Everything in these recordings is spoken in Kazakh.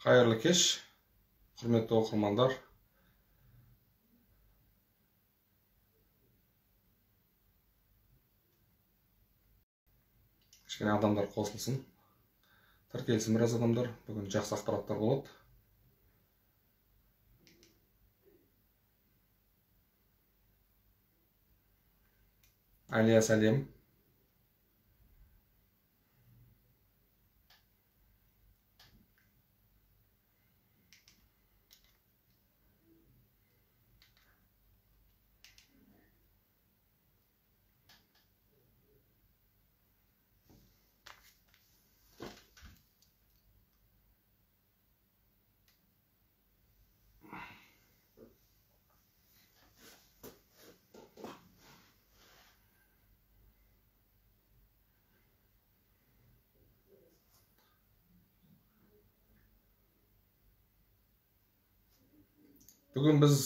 Қайырлы кеш, құрметті оқырмандар. Кішкене адамдар қосылсын. Тіркелсін біраз адамдар. Бүгін жақсы ақпараттар болады. Әлия, сәлем. Бүгін біз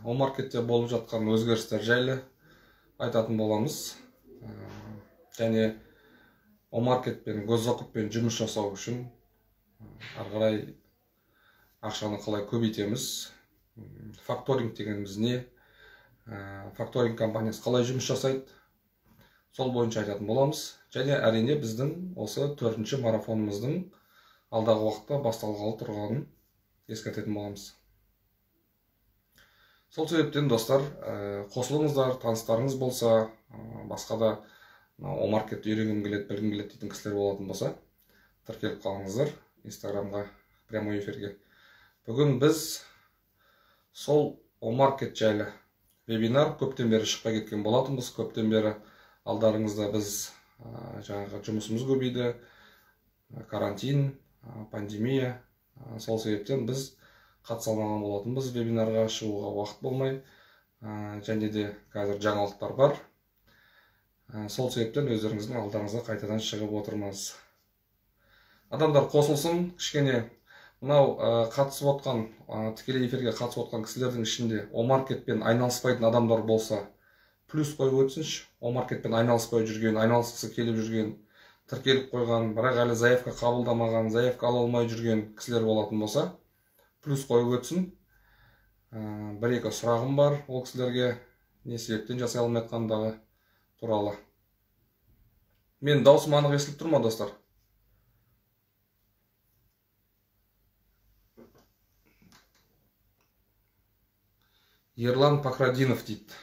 Омаркетте болып жатқан өзгерістер жайлы айтатын боламыз. Және Омаркетпен, Госзакуппен жұмыс жасау үшін ары қарай ақшаны қалай көбейтеміз, факторинг дегеніміз не, факторинг компаниясы қалай жұмыс жасайды, сол бойынша айтатын боламыз. Және әрине біздің осы 4-ші марафонымыздың алдағы уақытта басталғалы тұрғанын ескертетін боламыз. Сол себептен достар, қосылыңыздар, таныстарыңыз болса, басқа да Омаркетті үйренгім келеді, білгім келеді дейтін кісілер болатын болса, тіркеліп қалыңыздар Инстаграмға, прямой эфирге. Бүгін біз сол Омаркет жайлы вебинар көптен бері шықпай кеткен болатынбыз. Көптен бері алдарыңызда біз жаңағы жұмысымыз көбейді, карантин, пандемия. Сол себептен біз қатыса алмаған болатынбыз вебинарға, шығуға уақыт болмай, және де қазір жаңалықтар бар. Сол себептен өздеріңіздің алдарыңызға қайтадан шығып отырмыз. Адамдар қосылсын, кішкене мынау қатысып отқан, тікелей эфирге қатысып отқан кісілердің ішінде Омаркетпен айналыспайтын адамдар болса, плюс қойып өтсінші. Омаркетпен айналыспай жүрген, айналысқысы келіп жүрген, тіркеліп қойған, бірақ әлі заявка қабылдамаған, заявка ала алмай жүрген кісілер болатын болса, плюс қойып өтсін. Бір-екі сұрағым бар ол кісілерге, не себептен жасай алмайтқандығы туралы. Мен даусым анық естіліп тұр ма, достар? Ерлан Пакрадинов дейді.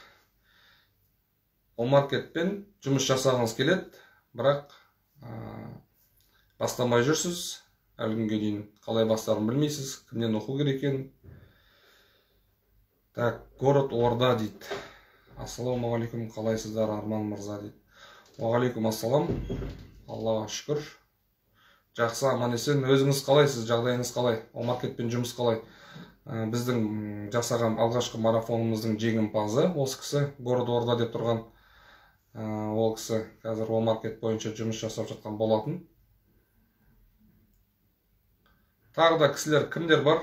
Омаркетпен жұмыс жасағыңыз келеді, бірақ бастамай жүрсіз. Әлі күнге дейін қалай бастарын білмейсіз, кімнен оқу керек екен. Так, город Орда дейді. Ассаламағалейкум, қалайсыздар, Арман мырза дейді. Уағалейкум ассалам. Аллаға шүкір. Жақсы, аман есен. Өзіңіз қалайсыз, жағдайыңыз қалай? Омаркетпен жұмыс қалай? Біздің жасаған алғашқы марафонымыздың жеңімпазы осы кісі, город Орда деп тұрған. Ол кісі қазір Омаркет бойынша жұмыс жасап жатқан болатын. Тағы да кісілер кімдер бар?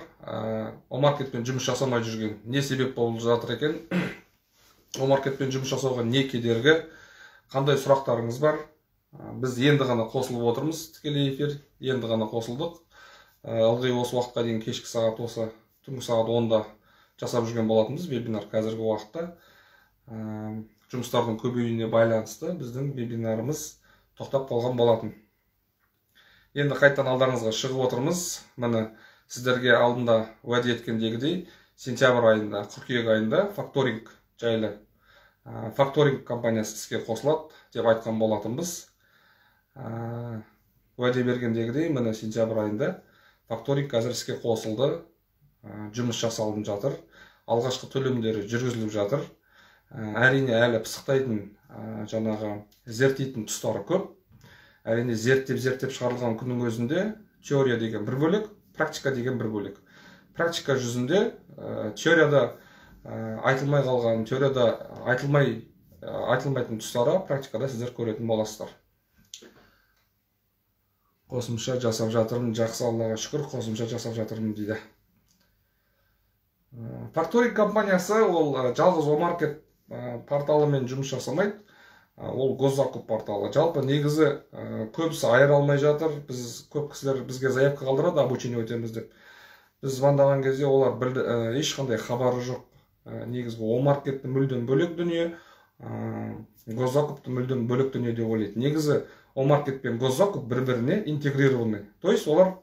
Омаркетпен жұмыс жасамай жүрген. Не себеп болып жатыр екен? Омаркетпен жұмыс жасауға не кедергі? Қандай сұрақтарыңыз бар? Біз енді ғана қосылып отырмыз, тікелей эфир. Енді ғана қосылдық. Ылғи осы уақытқа дейін кешкі сағат осы түнгі сағат 10-да жасап жүрген болатынбыз вебинар. Қазіргі уақытта жұмыстардың көбеюіне байланысты біздің вебинарымыз тоқтап қалған болатын. Енді қайттан алдарыңызға шығып отырмыз. Міне сіздерге алдында уәде еткендегідей, сентябрь айында, қыркүйек айында факторинг жайлы факторинг компаниясы іске қосылады деп айтқан болатынбыз. Уәде бергендегідей, міне сентябрь айында факторинг қазір іске қосылды. Жұмыс жасалып жатыр. Алғашқы төлемдері жүргізіліп жатыр. Әрине әлі пысықтайтын, жаңағы зерттейтін тұстары көп. Әрине зерттеп шығарылған күннің өзінде теория деген бір бөлек, практика деген бір бөлек. Практика жүзінде теорияда айтылмай қалған, теорияда айтылмайтын тұстары практикада сіздер көретін боласыздар. Қосымша жасап жатырмын, жақсы, Аллаға шүкір, қосымша жасап жатырмын дейді. Факторинг компаниясы ол жалғыз Омаркет порталымен жұмыс жасамайды. ол госзакуп порталы. Жалпы негізі көбісі айыра алмай жатыр. Көп кісілер бізге заявка қалдырады, обучение өтеміз деп. Біз звондаған кезде олар ешқандай хабары жоқ. Негізгі о-маркетті мүлдем бөлек дүние, госзакупты мүлдем бөлек дүние деп ойлайды. Негізі о-маркет пен госзакуп бір-біріне интегрированный. То есть олар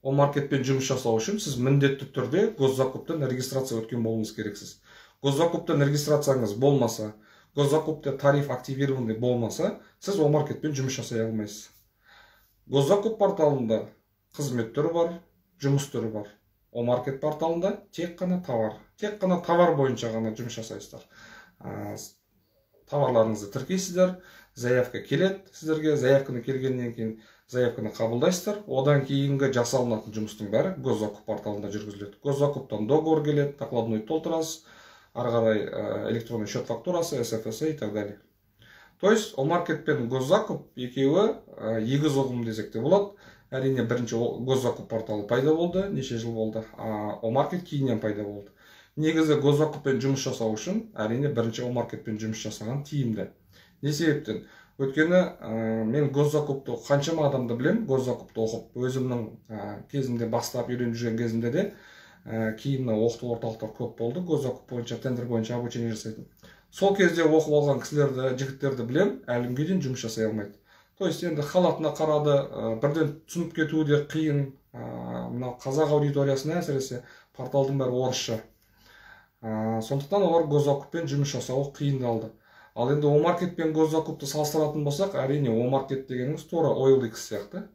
о-маркетпен жұмыс жасау үшін сіз міндетті түрде госзакуптан регистрация өткен болуыңыз керексіз. Госзакуптан регистрацияңыз болмаса, госзакупта тариф активированный болмаса, сіз о-маркетпен жұмыс жасай алмайсыз. Госзакуп порталында қызмет түрі бар, жұмыс түрі бар. О-маркет порталында тек қана товар бойынша ғана жұмыс жасайсыздар. Товарларыңызды тіркейсіздер, заявка келеді сіздерге, заявканы келгеннен кейін заявканы қабылдайсыздар. Одан кейінгі жасалынатын жұмыстың бәрі госзакуп порталында жүргізіледі. Госзакуптан договор келеді, накладной толтырасыз, ары қарай электронный счет фактурасы, СФС и так далее. То есть о-маркет пен госзакуп екеуі егіз ұғым десек те болады. Әрине бірінші госзакуп порталы пайда болды, неше жыл болды, о-маркет кейіннен пайда болды. Негізі госзакуппен жұмыс жасау үшін әрине бірінші о-маркетпен жұмыс жасаған тиімді. Не себептен? Өйткені мен госзакупты қаншама адамды білем, госзакупты оқып, өзімнің кезінде бастап үйреніп жүрген кезімде де кейін оқыту орталықтар көп болды, госзакуп бойынша, тендер бойынша обучение жасайтын. Сол кезде оқып алған кісілерді, жігіттерді білем, әлі күнге дейін жұмыс жасай алмайды. То есть енді халатына қарады, бірден түсініп кетуі де қиын. Мынау қазақ аудиториясына әсіресе порталдың бәрі орысша. Сондықтан олар госзакуппен жұмыс жасауы қиындалды. Ал енді о-маркет пен госзакупты салыстыратын болсақ, әрине о-маркет дегеніңіз тура OLX сияқты.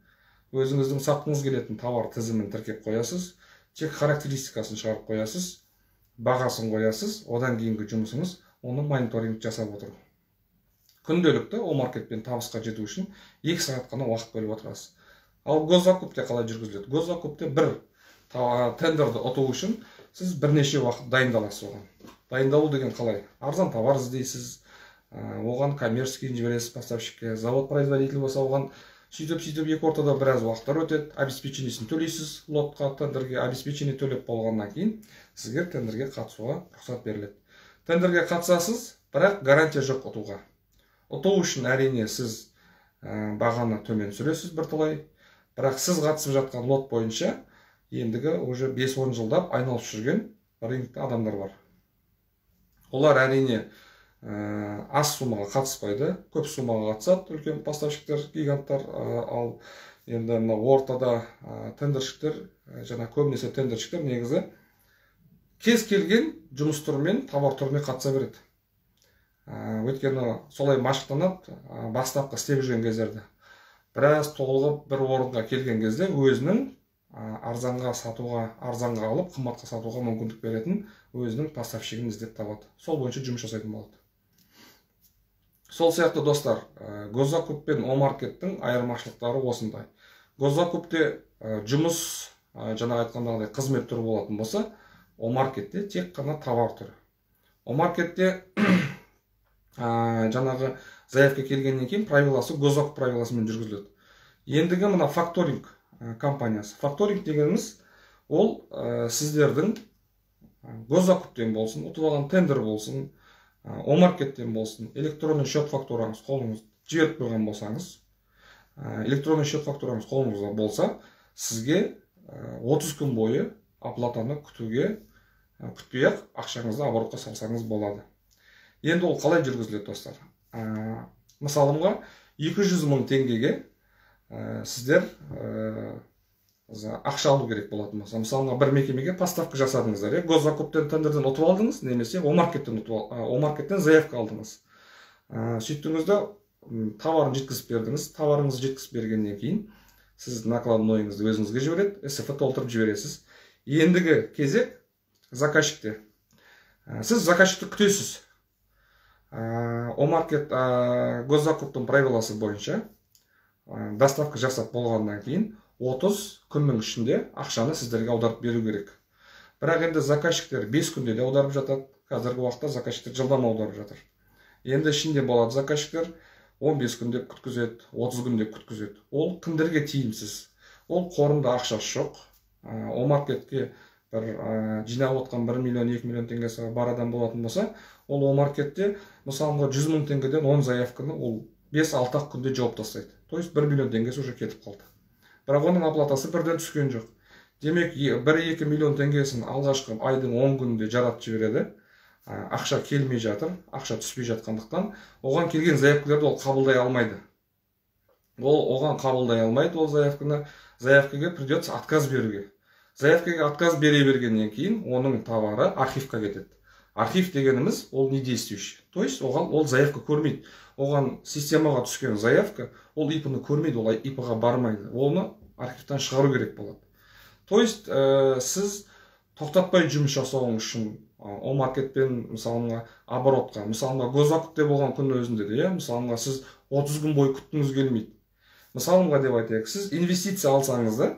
Өзіңіздің сатқыңыз келетін товар тізімін тіркеп қоясыз, тек характеристикасын шығарып қоясыз, бағасын қоясыз, одан кейінгі жұмысыңыз оны мониторинг жасап отыру. Күнделікті о-маркетпен табысқа жету үшін 2 сағат қана уақыт бөліп отырасыз. Ал госзакупте қалай жүргізіледі? Госзакупте бір тендерді ұту үшін сіз бірнеше уақыт дайындаласыз оған. Дайындалу деген қалай? Арзан товар іздейсіз, оған коммерческий жібересіз поставщикке, завод-производитель болса оған сөйтіп екі ортада біраз уақыттар өтеді, обеспечениесін төлейсіз, лотқа, тендерге обеспечение төлеп болғаннан кейін сізге тендерге қатысуға рұқсат беріледі. Тендерге қатысасыз, бірақ гарантия жоқ ұтуға. Ұту үшін әрине сіз бағаны төмен сүресіз бірталай, бірақ сіз қатысып жатқан лот бойынша ендігі уже 5-10 жылдап айналып жүрген рынокта адамдар бар. Олар әрине аз сумаға қатыспайды, көп сумаға қатысады, үлкен поставщиктер, гиганттар, ал енді ортада тендерщиктер, жана көбінесе тендерщиктер негізі кез келген жұмыс түрімен товар түріне қатыса береді. Өйткені солай машықтанады, бастапқы істеп жүрген кездерде. Біраз толығып бір орынға келген кезде өзінің арзанға сатуға, арзанға алып, қымбатқа сатуға мүмкіндік беретін өзінің поставщигін іздеп табады. Сол бойынша жұмыс жасайтын болады. Сол сияқты достар, госзакуп пен о-маркеттің айырмашылықтары осындай. Госзакупте жұмыс, жаңа айтқандағыдай қызмет түрі болатын болса, о-маркетте тек қана товар түрі. О-маркетте жаңағы заявка келгеннен кейін правиласы госзакуп правиласымен жүргізіледі. Ендігі мына факторинг компаниясы. Факторинг дегеніміз ол сіздердің госзакуптен болсын, ұтып алған тендер болсын, о-маркеттен болсын, электронный счет фактураңыз қолыңыз жіберіп қойған болсаңыз, электронный счет фактураңыз қолыңызда болса, сізге 30 күн бойы оплатаны күтпей-ақ ақшаңызды оборотқа салсаңыз болады. Енді ол қалай жүргізіледі достар? Мысалымға 200 мың теңгеге сіздер ақша алу керек болатын болса, мысалға бір мекемеге поставка жасадыңыздар, госзакуптен тендерден ұтып алдыңыз, немесе о-маркеттен заявка алдыңыз. Сөйттіңізді товарын жеткізіп бердіңіз, товарыңызды жеткізіп бергеннен кейін сіз накладнойыңызды өзіңізге жібереді, СФ толтырып жібересіз. Ендігі кезек заказчикте. Сіз заказчикті күтесіз. О-маркет госзакуптың правиласы бойынша доставка жасап болғаннан кейін 30 күннің ішінде ақшаны сіздерге аударып беру керек. Бірақ енді заказчиктер 5 күнде де аударып жатады. Қазіргі уақытта заказчиктер жылдам аударып жатыр. Енді ішінде болады заказчиктер 15 күн деп күткізеді, 30 күн деп күткізеді. Ол кімдерге тиімсіз. Ол қорында ақшасы жоқ. О-маркетке бір жинап отқан 1 миллион 2 миллион теңгесі бар адам болатын болса, ол Омаркетте мысалы 100 мың теңгеден 10 заявканы ол 5-6 күнде жауып тастайды. То есть 1 миллион теңгесі уже кетіп қалды. Бірақ оның оплатасы бірден түскен жоқ. Демек 1-2 миллион теңгесін алғашқы айдың 10 күнінде жаратып жібереді. Ақша келмей жатыр, ақша түспей жатқандықтан оған келген заявкаларды ол қабылдай алмайды. Оған қабылдай алмайды ол заявканы. Заявкаға придется отказ беруге. Заявкаға отказ бере бергеннен кейін оның товары архивқа кетеді. Архив дегеніміз ол не действующий. То есть ол заявка көрмейді. Оған системаға түскен заявка ол ИП-ны көрмейді, ол ИП-ға бармайды. Оны архивтан шығару керек болады. То есть сіз тоқтатпай жұмыс жасауыңыз үшін Омаркетпен мысалға оборотқа, мысалға госзакупте болған күн өзінде де, мысалға сіз 30 күн бойы күткіңіз келмейді. Мысалға деп айтайық, сіз инвестиция алсаңыз да,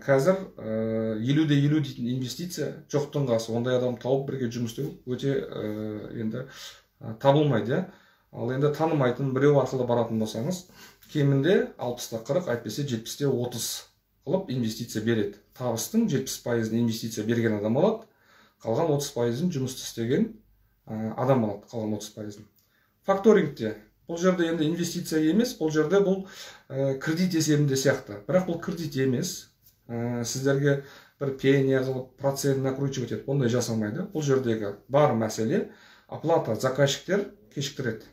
қазір 50-де 50 дейтін инвестиция жоқтың қасы. Ондай адам тауып бірге жұмыс істеу өте енді табылмайды. Ал енді танымайтын біреу арқылы баратын болсаңыз, кемінде 60-та 40, әйтпесе 70-те 30 қылып инвестиция береді. Табыстың 70% инвестиция берген адам алады, қалған 30% жұмысты істеген адам алады, қалған 30%. Факторингте бұл жерде енді инвестиция емес, бұл жерде бұл кредит есебінде сияқты. Бірақ бұл кредит емес, сіздерге бір пения қылып процент накручивать етіп, ондай жасамайды. Бұл жердегі бар мәселе оплата заказчиктер кешіктіреді.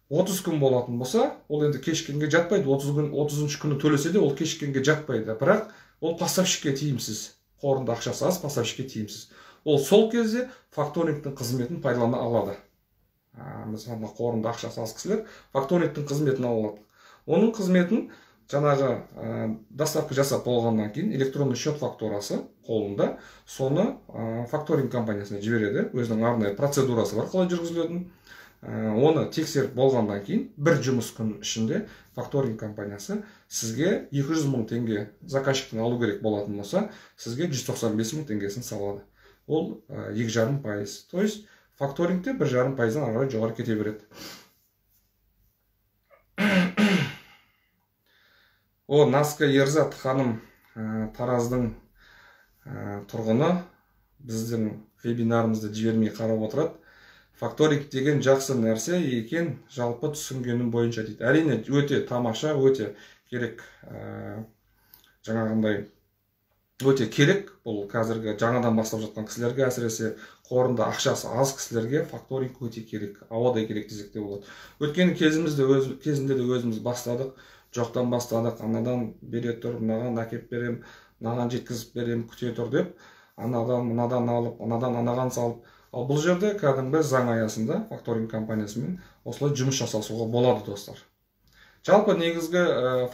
30 күн болатын болса, ол енді кешіккенге жатпайды. 30 күні төлесе де ол кешіккенге жатпайды. Бірақ ол поставщикке тиімсіз. Қорында ақшасы аз, поставщикке тиімсіз. Ол сол кезде факторингтің қызметін пайдалана алады. Мысалы, қорында ақшасы аз кісілер факторингтің қызметін алады. Оның қызметін жаңағы доставка жасап болғаннан кейін электронный счет фактурасы қолында, соны факторинг компаниясына жібереді. Өзінің арнайы процедурасы бар, қалай жүргізілетін. Оны тексеріп болғаннан кейін бір жұмыс күн ішінде факторинг компаниясы сізге 200 мың теңге заказчиктен алу керек болатын болса, сізге 195 мың теңгесін салады. Ол 2,5%. То есть факторингте 1,5%-дан ары жоғары кете береді. Наска Ерзат ханым, Тараздың тұрғыны, біздің вебинарымызды жібермей қарап отырады. Факторинг деген жақсы нәрсе екен, жалпы түсінгенім бойынша дейді. Әрине өте тамаша, өте керек, жаңағындай өте керек. Бұл қазіргі жаңадан бастап жатқан кісілерге, әсіресе қорында ақшасы аз кісілерге факторинг өте керек, ауадай керек десек те болады. Өткен кезінде де өзіміз бастадық, жоқтан бастадық, анадан бере тұр, мынаған әкеп берем, мынаған жеткізіп берем, күте тұр деп, анадан мынадан алып, анадан анаған салып. Ал бұл жерде кәдімгі заң аясында факторинг компаниясымен осылай жұмыс жасасуға болады, достар. Жалпы негізгі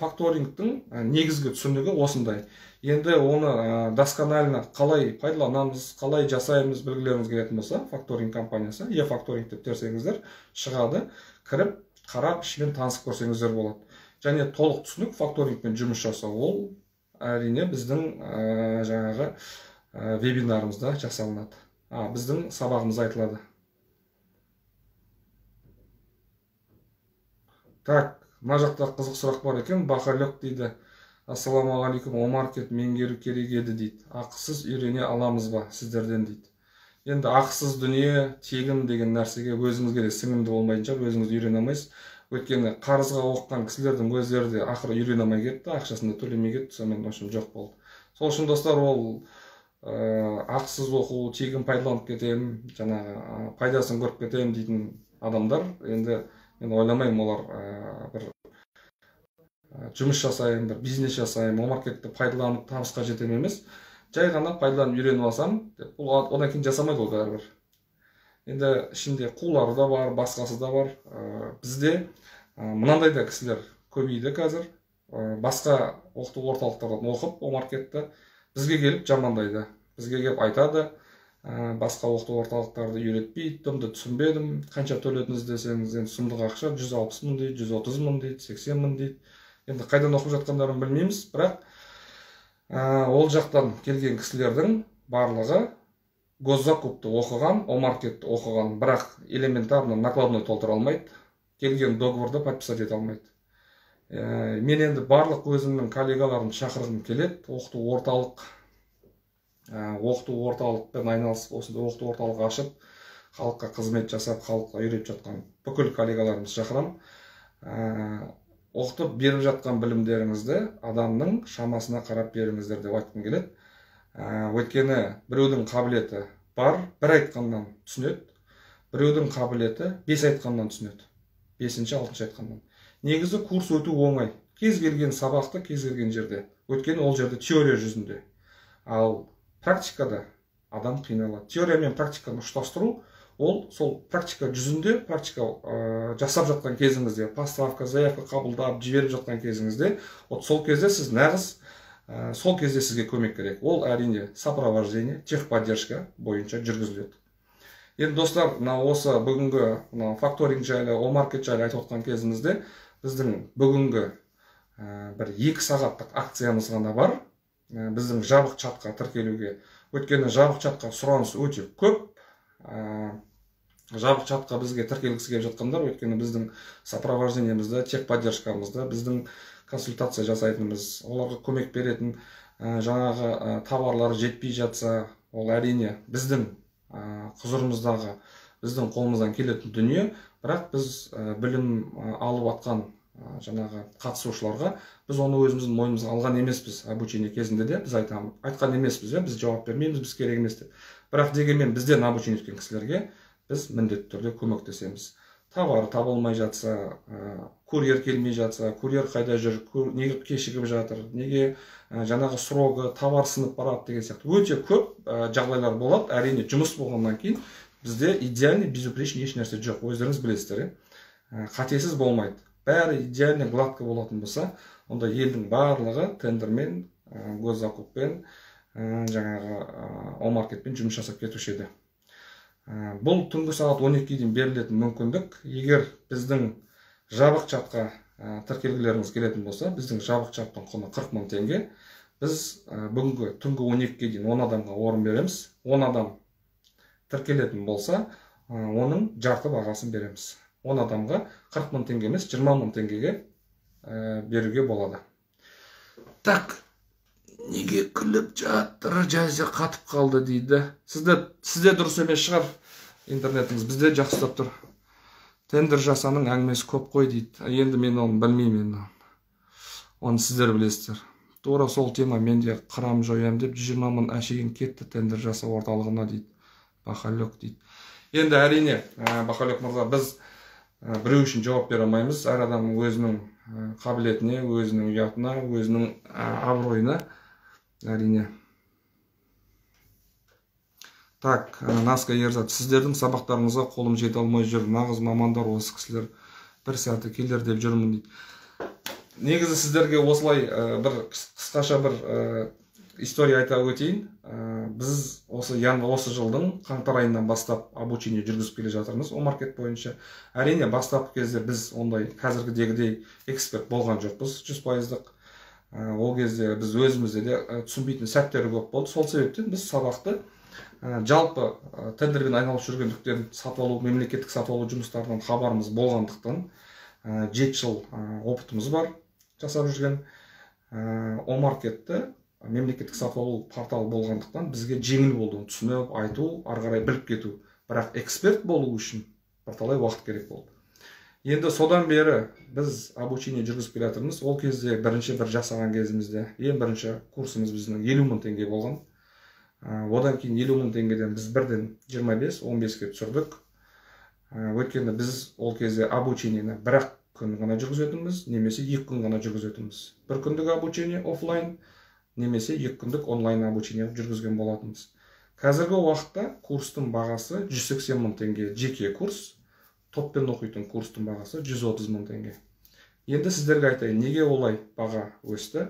факторингтің негізгі түсінігі осындай. Енді оны досконально қалай пайдаланамыз, қалай жасаймыз білгілеріңіз келетін болса, факторинг компаниясы, e-факторинг деп терсеңіздер, шығады, кіріп, қарап, ішімен танысып көрсеңіздер болады. Және толық түсінік факторингпен жұмыс жасау, ол әрине біздің жаңағы вебинарымызда жасалынады. Біздің сабағымыз айтылады. Так, мына жақта қызық сұрақ бар екен. Бақалек дейді. Ассаламағалейкум, Омаркет меңгеру керек еді дейді. Ақысыз үйрене аламыз ба сіздерден дейді. Енді ақысыз дүние, тегін деген нәрсеге өзіңізге де сіңімді болмайынша өзіңіз үйрене алмайсыз. Өйткені қарызға оққан кісілердің өздері де ақыры үйрене алмай кетті, ақшасын да төлемей кетті, сонымен жоқ болды. Сол үшін достар, ол ақысыз оқу, тегін пайдаланып кетемін, жаңағы пайдасын көріп кетемін дейтін адамдар, енді мен ойламаймын, олар бір жұмыс жасайын, бір бизнес жасайын, Омаркетті пайдаланып табысқа жетем емес, жай ғана пайдаланып үйреніп алсам, одан кейін жасамайды ол бәрібір. Енді ішінде қулары да бар, басқасы да бар. Бізде мынандай да кісілер көбейді қазір. Басқа оқыту орталықтардан оқып Омаркетті бізге келіп жамандайды. Бізге келіп айтады, басқа оқыту орталықтарды үйретпейді, дымды түсінбедім, қанша төледіңіз десеңіз, сұмдық ақша 160 мың дейді, 130 мың дейді, 80 мың дейді. Енді қайдан оқып жатқандарын білмейміз, бірақ ол жақтан келген кісілердің барлығы госзакупты оқыған, Омаркетті оқыған, бірақ элементарно накладной толтыра алмайды, келген договорды подписать ете алмайды. Мен енді барлық өзімнің коллегаларым шақырғым келеді, оқыту орталық оқыту орталықпен айналысып, осындай оқыту орталығы ашып, халыққа қызмет жасап, халыққа үйретіп жатқан бүкіл коллегаларымызды шақырамын. Оқытып беріп жатқан білімдеріңізді адамның шамасына қарап беріңіздер деп айтқым келеді. Өйткені біреудің қабілеті бар, бір айтқаннан түсінеді, біреудің қабілеті 5 айтқаннан түсінеді, 5-6 айтқаннан. Негізі курс өту оңай, кез келген сабақты кез келген жерде, өйткені ол жерде теория жүзінде. Ал практикада адам қиналады. Теория мен практиканы ұштастыру, ол сол практика жүзінде, практика жасап жатқан кезіңізде, поставка, заявка қабылдап, жіберіп жатқан кезіңізде, сол кезде сіз нағыз сол кезде сізге көмек керек. Ол әрине сопровождение, техподдержка бойынша жүргізіледі. Енді достар, осы бүгінгі факторинг жайлы, омаркет жайлы айтып отқан кезімізде біздің бүгінгі бір 2 сағаттық акциямыз ғана бар. Біздің жабық чатқа тіркелуге. Өйткені жабық чатқа сұраныс өте көп. Жабық чатқа бізге тіркелгісі келіп жатқандар, өйткені біздің сопровождениемізді, техподдержкамызды, біздің консультация жасайтынымыз, оларға көмек беретін жаңағы товарлар жетпей жатса, ол әрине біздің құзырымыздағы, біздің қолымыздан келетін дүние, бірақ біз білім алып атқан жаңағы қатысушыларға біз оны өзіміздің мойнымызға алған емеспіз. Обучение кезінде де біз айтқан емеспіз, біз жауап бермейміз, біз керек емес деп. Бірақ дегенмен бізден обучение өткен кісілерге біз міндетті түрде көмектесеміз. Товары табылмай жатса, курьер келмей жатса, курьер қайда жүр, неге кешігіп жатыр, неге жаңағы срогы, товар сынып барады деген сияқты өте көп жағдайлар болады. Әрине жұмыс болғаннан кейін бізде идеальный, безупречный еш нәрсе жоқ. Өздеріңіз білесіздер, қатесіз болмайды. Бәрі идеальный, гладко болатын болса, онда елдің барлығы тендермен, госзакуппен, жаңағы омаркетпен жұмыс жасап кетуші еді. Бұл түнгі сағат 12-ге дейін берілетін мүмкіндік. Егер біздің жабық чатқа тіркелгілеріңіз келетін болса, біздің жабық чаттың құны 40 000 теңге. Біз бүгінгі түнгі 12-ге дейін 10 адамға орын береміз. 10 адам тіркелетін болса, оның жарты бағасын береміз. 10 адамға 40 000 теңге емес, 20 000 теңгеге беруге болады. Так, неге күліп жатыр, жазы қатып қалды дейді. Сізде дұрыс емес шығар интернетіңіз, бізде жақсылап тұр. Тендер жасаның әңгімесі көп қой дейді. Енді мен оны білмеймін. Оны сіздер білесіздер. Тура сол тема менде қырам жоям деп 20 000 әшейін кетті тендер жаса орталығына дейді. Бақалек дейді. Енді әрине, Бақалек мырза, біз біреу үшін жауап бере алмаймыз. Әр адамның өзінің қабілетіне, өзінің ұятына, өзінің абыройына. Әрине. Так, Наска Ерзат, сіздердің сабақтарыңызға қолым жете алмай жүр. Нағыз мамандар осы кісілер бір сәті келдер деп жүрмін дейді. Негізі сіздерге осылай бір қысқаша бір история айта өтейін. Біз осы жылдың қаңтар айынан бастап обучение жүргізіп келе жатырмыз омаркет бойынша. Әрине, бастапқы кезде біз ондай қазіргідегідей эксперт болған жоқпыз, 100%. Ол кезде біз өзімізде де түсінбейтін сәттері көп болды. Сол себептен біз сабақты жалпы тендермен айналып жүргендіктен мемлекеттік сатып алу жұмыстарынан хабарымыз болғандықтан 7 жыл опытымыз бар жасап жүрген. Омаркетті мемлекеттік сатып алу порталы болғандықтан бізге жеңіл болды, түсініп, айту, арғарай біліп кету. Бірақ эксперт болу үшін бірталай уақыт керек болды. Енді содан бері біз обучение жүргізіп келе жатырмыз. Ол кезде бірінші бір жасаған кезімізде ең бірінші курсымыз біздің 50 000 теңге болған. Одан кейін 50 000 теңгеден біз бірден 25-15-ке түсірдік. Өйткені біз ол кезде обучениені бір күн ғана жүргізетінбіз, немесе 2 күн ғана жүргізетінбіз. Бір күндік обучение офлайн, немесе 2 күндік онлайн обучение жүргізген болатынбыз. Қазіргі уақытта курстың бағасы 180 000 теңге жеке курс. Топпен оқитын курстың бағасы 130 000 теңге. Енді сіздерге айтайын, неге олай баға өсті,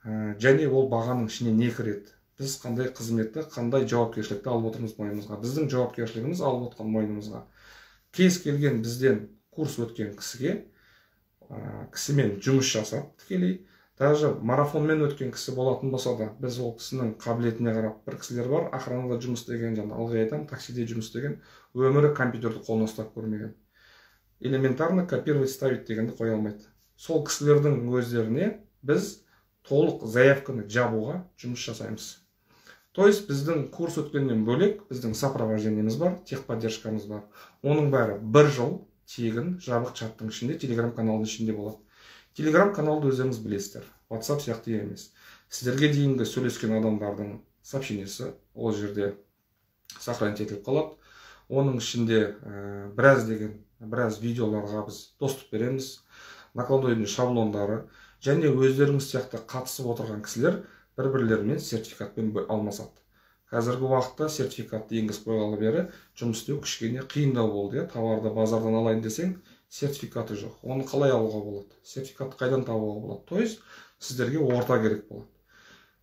және ол бағаның ішіне не кіреді? Біз қандай қызметті, қандай жауапкершілікті алып отырмыз мойнымызға? Біздің жауапкершілігіміз алып отқан мойнымызға. Кез келген бізден курс өткен кісімен жұмыс жасап, тікелей, даже марафонмен өткен кісі болатын болса да, біз ол кісінің қабілетіне қарап, бір кісілер бар, охранада жұмыс істеген, ылғи айтам, таксиде жұмыс істеген, өмірі компьютерді қолына ұстап көрмеген. Элементарно копировать, ставить дегенді қоя алмайды. Сол кісілердің өздеріне біз толық заявканы жабуға жұмыс жасаймыз. То есть біздің курс өткеннен бөлек біздің сопровождениеміз бар, техподдержкамыз бар. Оның бәрі 1 жыл тегін жабық чаттың ішінде, телеграм каналдың ішінде болады. Телеграм каналды өздеріңіз білесіздер. WhatsApp сияқты емес. Сіздерге дейінгі сөйлескен адамдардың сообщениесі ол жерде сохранить етіліп қалады. Оның ішінде біраз видеоларға біз доступ береміз. Накладойдың шаблондары және өздеріңіз сияқты қатысып отырған кісілер бір-бірлерімен сертификатпен алмасады. Қазіргі уақытта сертификатты енгізіп қойғалы бері жұмыс істеу кішкене қиындау болды. Товарды базардан алайын десең, сертификаты жоқ. Оны қалай алуға болады? Сертификатты қайдан табуға болады? То есть сіздерге орта керек болады.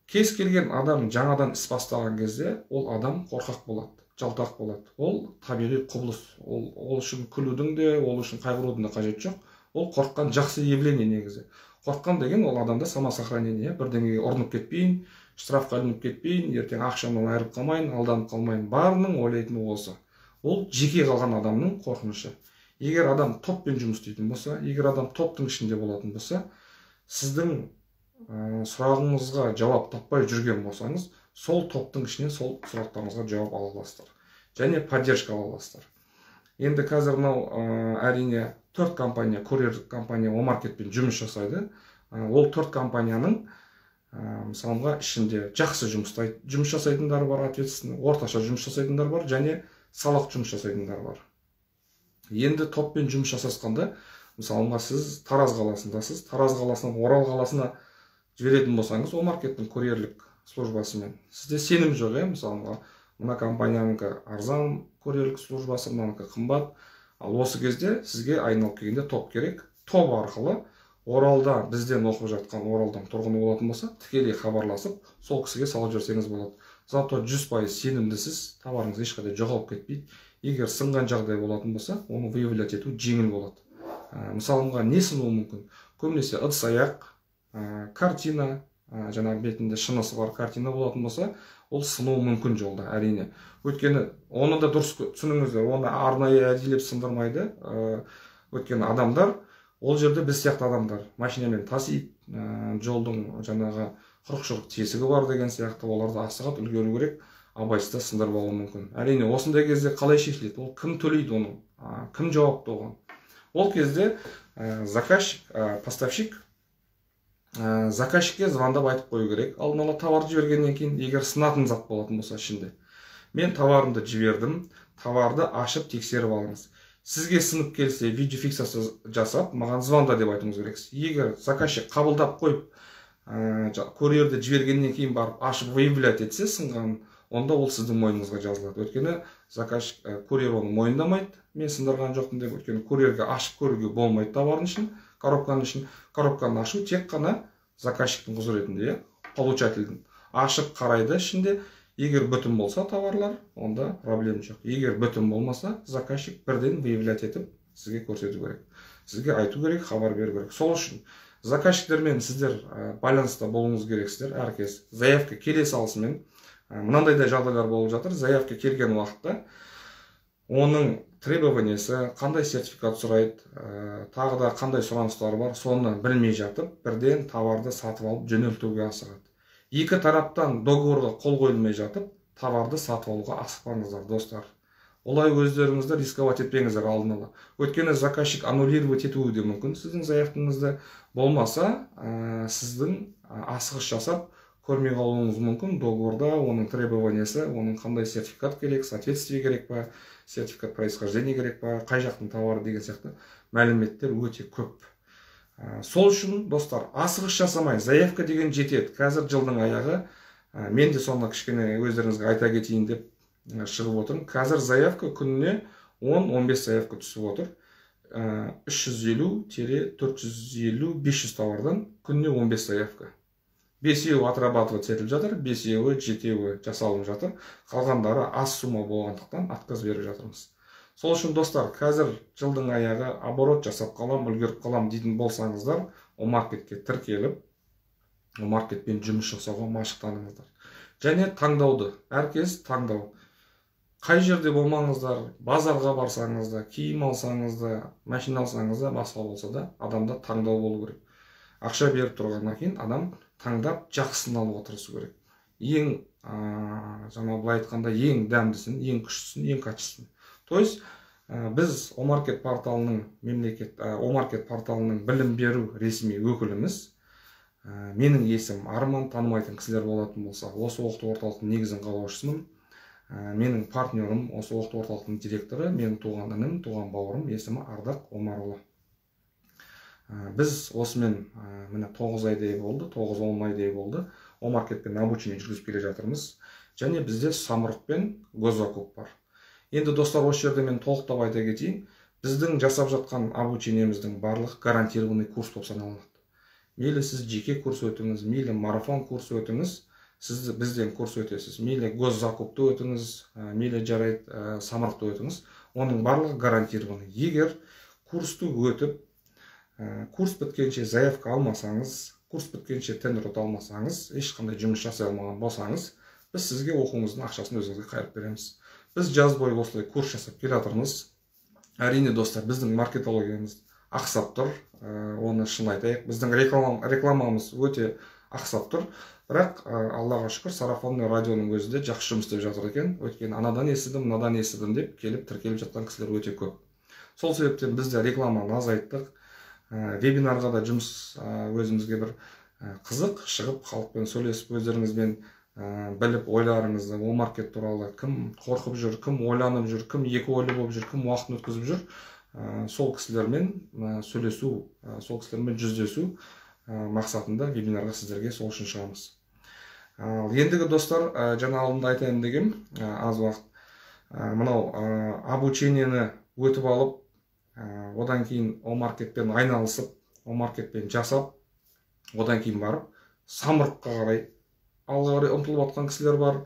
Кез келген адам жаңадан іс бастаған кезде ол адам қорқақ болады, жалтақ болады. Ол табиғи құбылыс. Ол үшін күлудің де, ол үшін қайғырудың да қажеті жоқ. Ол қорыққан жақсы явление негізі. Қорыққан деген ол адамда самосохранение, бірдеңеге ұрынып кетпейін, штрафқа ілініп кетпейін, ертең ақшамнан айырылып қалмайын, алданып қалмайын. Барының ойлайтыны осы. Ол жеке қалған адамның қорқынышы. Егер адам топпен жұмыс істейтін болса, егер адам топтың ішінде болатын болса, сіздің сұрағыңызға жауап таппай жүрген болсаңыз, сол топтың ішінен сол сұрақтарыңызға жауап ала аласыздар. Және поддержка ала аласыздар. Енді қазір әрине 4 компания, курьер компания Омаркетпен жұмыс жасайды. Ол 4 компанияның мысалға ішінде жақсы жұмыс жасайтындар бар, ответственный, орташа жұмыс жасайтындар бар, және салық жұмыс жасайтындар бар. Енді топпен жұмыс жасасқанда, мысалға сіз Тараз қаласындасыз, Тараз қаласынан Орал қаласына жіберетін болсаңыз, Омаркеттің курьерлік службасымен сізде сенім жоқ, мысалға мына компаниянікі арзан курьерлік службасы, мынанікі қымбат. Ал осы кезде сізге айналып келгенде топ керек. Топ арқылы Оралда бізден оқып жатқан Оралдан тұрғыны болатын болса, тікелей хабарласып, сол кісіге салып жүрсеңіз болады. Зато 100% сенімдісіз, товарыңыз ешқандай жоғалып кетпейді. Егер сынған жағдай болатын болса, оны выявлять ету жеңіл болады. Мысалға не сынуы мүмкін? Көбінесе ыдыс-аяқ, картина, жаңа бетінде шынысы бар картина болатын болса, ол сынуы мүмкін жолда, әрине. Өйткені оны да дұрыс түсініңіздер, оны арнайы әдейілеп сындырмайды. Өйткені адамдар, ол жерде біз сияқты адамдар машинамен тасиды, жолдың жаңағы құрық-шұрық тесігі бар деген сияқты, оларды асығат үлгеру керек, абайсызда сындырып алуы мүмкін. Әрине, осындай кезде қалай шешіледі? Ол кім төлейді оны? Кім жауапты оған? Ол кезде заказчик, поставщик заказчикке звондап айтып қою керек. Алдын ала товар жібергеннен кейін, егер сынатын зат болатын болса ішінде, мен товарымды жібердім, товарды ашып тексеріп алыңыз. Сізге сынып келсе, видеофиксация жасап, маған звонда деп айтыңыз керексіз. Егер заказчик қабылдап қойып, курьерді жібергеннен кейін барып ашып выявлять етсе сынғанын, онда ол сіздің мойныңызға жазылады. Өйткені заказчик, курьер оны мойындамайды, мен сындырған жоқпын деп. Өйткені курьерге ашып көруге болмайды товардың ішін, коробканың ішін. Коробканы ашу тек қана заказчиктің құзыретінде, получательдің. Ашып қарайды ішінде. Егер бүтін болса товарлар, онда проблем жоқ. Егер бүтін болмаса, заказчик бірден выявлять етіп сізге көрсету керек. Сізге айту керек, хабар беру керек. Сол үшін заказчиктермен сіздер байланыста болуыңыз керексіздер. Әркез заявка келе салысымен, мынандай да жағдайлар болып жатыр. Заявка келген уақытта оның требованиясы, қандай сертификат сұрайды, тағы да қандай сұраныстары бар, соны білмей жатып, бірден товарды сатып алып жөнелтуге асығады. Екі тараптан договорға қол қойылмай жатып, товарды сатып алуға асықпаңыздар, достар. Олай өздеріңізді рисковать етпеңіздер алдын ала. Өйткені заказчик аннулировать етуі де мүмкін сіздің заявкаңызды. Болмаса, сіздің асығыс жасап көрмей қалуыңыз мүмкін. Договорда оның требованиясы, оның қандай сертификат керек, соответствие керек па, сертификат происхождения керек па, қай жақтың товары деген сияқты мәліметтер өте көп. Сол үшін, достар, асығыс жасамай, заявка деген жетеді. Қазір жылдың аяғы, мен де соны кішкене өздеріңізге айта кетейін деп шығып отырмын. Қазір заявка күніне 10-15 заявка түсіп отыр. 350-450-500 товардан күніне 15 заявка. 5-еуі отрабатывать етіліп жатыр, 5-еуі, 7-еуі жасалып жатыр. Қалғандары аз сумма болғандықтан отказ беріп жатырмыз. Сол үшін, достар, қазір жылдың аяғы оборот жасап қалам, үлгеріп қалам дейтін болсаңыздар, Омаркетке тіркеліп, Омаркетпен жұмыс жасауға машықтаныңыздар. Және таңдауды, әркез таңдау. Қай жерде болмаңыздар, базарға барсаңыз да, киім алсаңыз да, машина алсаңыз да, басқа болса да, адамда таңдау болу керек. Ақша беріп тұрғаннан кейін адам таңдап жақсысын алуға тырысу керек. Ең жаңа былай айтқанда ең дәмдісін, ең күштісін, ең качественный. То есть біз Омаркет порталының Омаркет порталының білім беру ресми өкіліміз. Менің есім Арман, танымайтын кісілер болатын болса, осы оқыту орталықтың негізін қалаушысымын. Менің партнерім осы оқыту орталықтың директоры, менің туған інім, туған бауырым, есімі Ардақ Омарұлы. Біз осымен міне 9 айдай болды, 9-10 айдай болды. Омаркетпен обучение жүргізіп келе жатырмыз. Және бізде самұрық пен госзакуп бар. Енді достар, осы жерде мен толықтап айта кетейін. Біздің жасап жатқан обучениеміздің барлық гарантированный курс болып саналады. Мейлі сіз жеке курс өтіңіз, мейлі марафон курс өтіңіз, сіз бізден курс өтесіз. Мейлі госзакупты өтіңіз, мейлі жарайды самұрықты өтіңіз. Оның барлығы гарантированный. Егер курсты өтіп, курс біткенше заявка алмасаңыз, курс біткенше тендер ұта алмасаңыз, ешқандай жұмыс жасай алмаған болсаңыз, біз сізге оқуыңыздың ақшасын өзіңізге қайырып береміз. Біз жаз бойы осылай курс жасап келе жатырмыз. Әрине достар, біздің маркетологиямыз ақсап тұр. Оны шын айтайық. Біздің рекламамыз өте ақсап тұр. Бірақ Аллаға шүкір, сарафанный радионың өзі де жақсы жұмыс істеп жатыр екен. Өйткені анадан естідім, мынадан естідім деп келіп тіркеліп жатқан кісілер өте көп. Сол себептен біз де рекламаны азайттық. Вебинарға да жұмыс өзімізге бір қызық, шығып халықпен сөйлесіп, өздеріңізбен біліп ойларыңызды, Омаркет туралы кім қорқып жүр, кім ойланып жүр, кім екі ойлы болып жүр, кім уақытын өткізіп жүр, сол кісілермен сөйлесу, сол кісілермен жүздесу мақсатында вебинарға сіздерге сол үшін шығамыз. Ендігі достар, жаңа алдында айтайын дегем, аз уақыт мынау обучениені өтіп алып, одан кейін Омаркетпен айналысып, Омаркетпен жасап, одан кейін барып самұрыққа қарай алға қарай ұмтылып жатқан кісілер бар.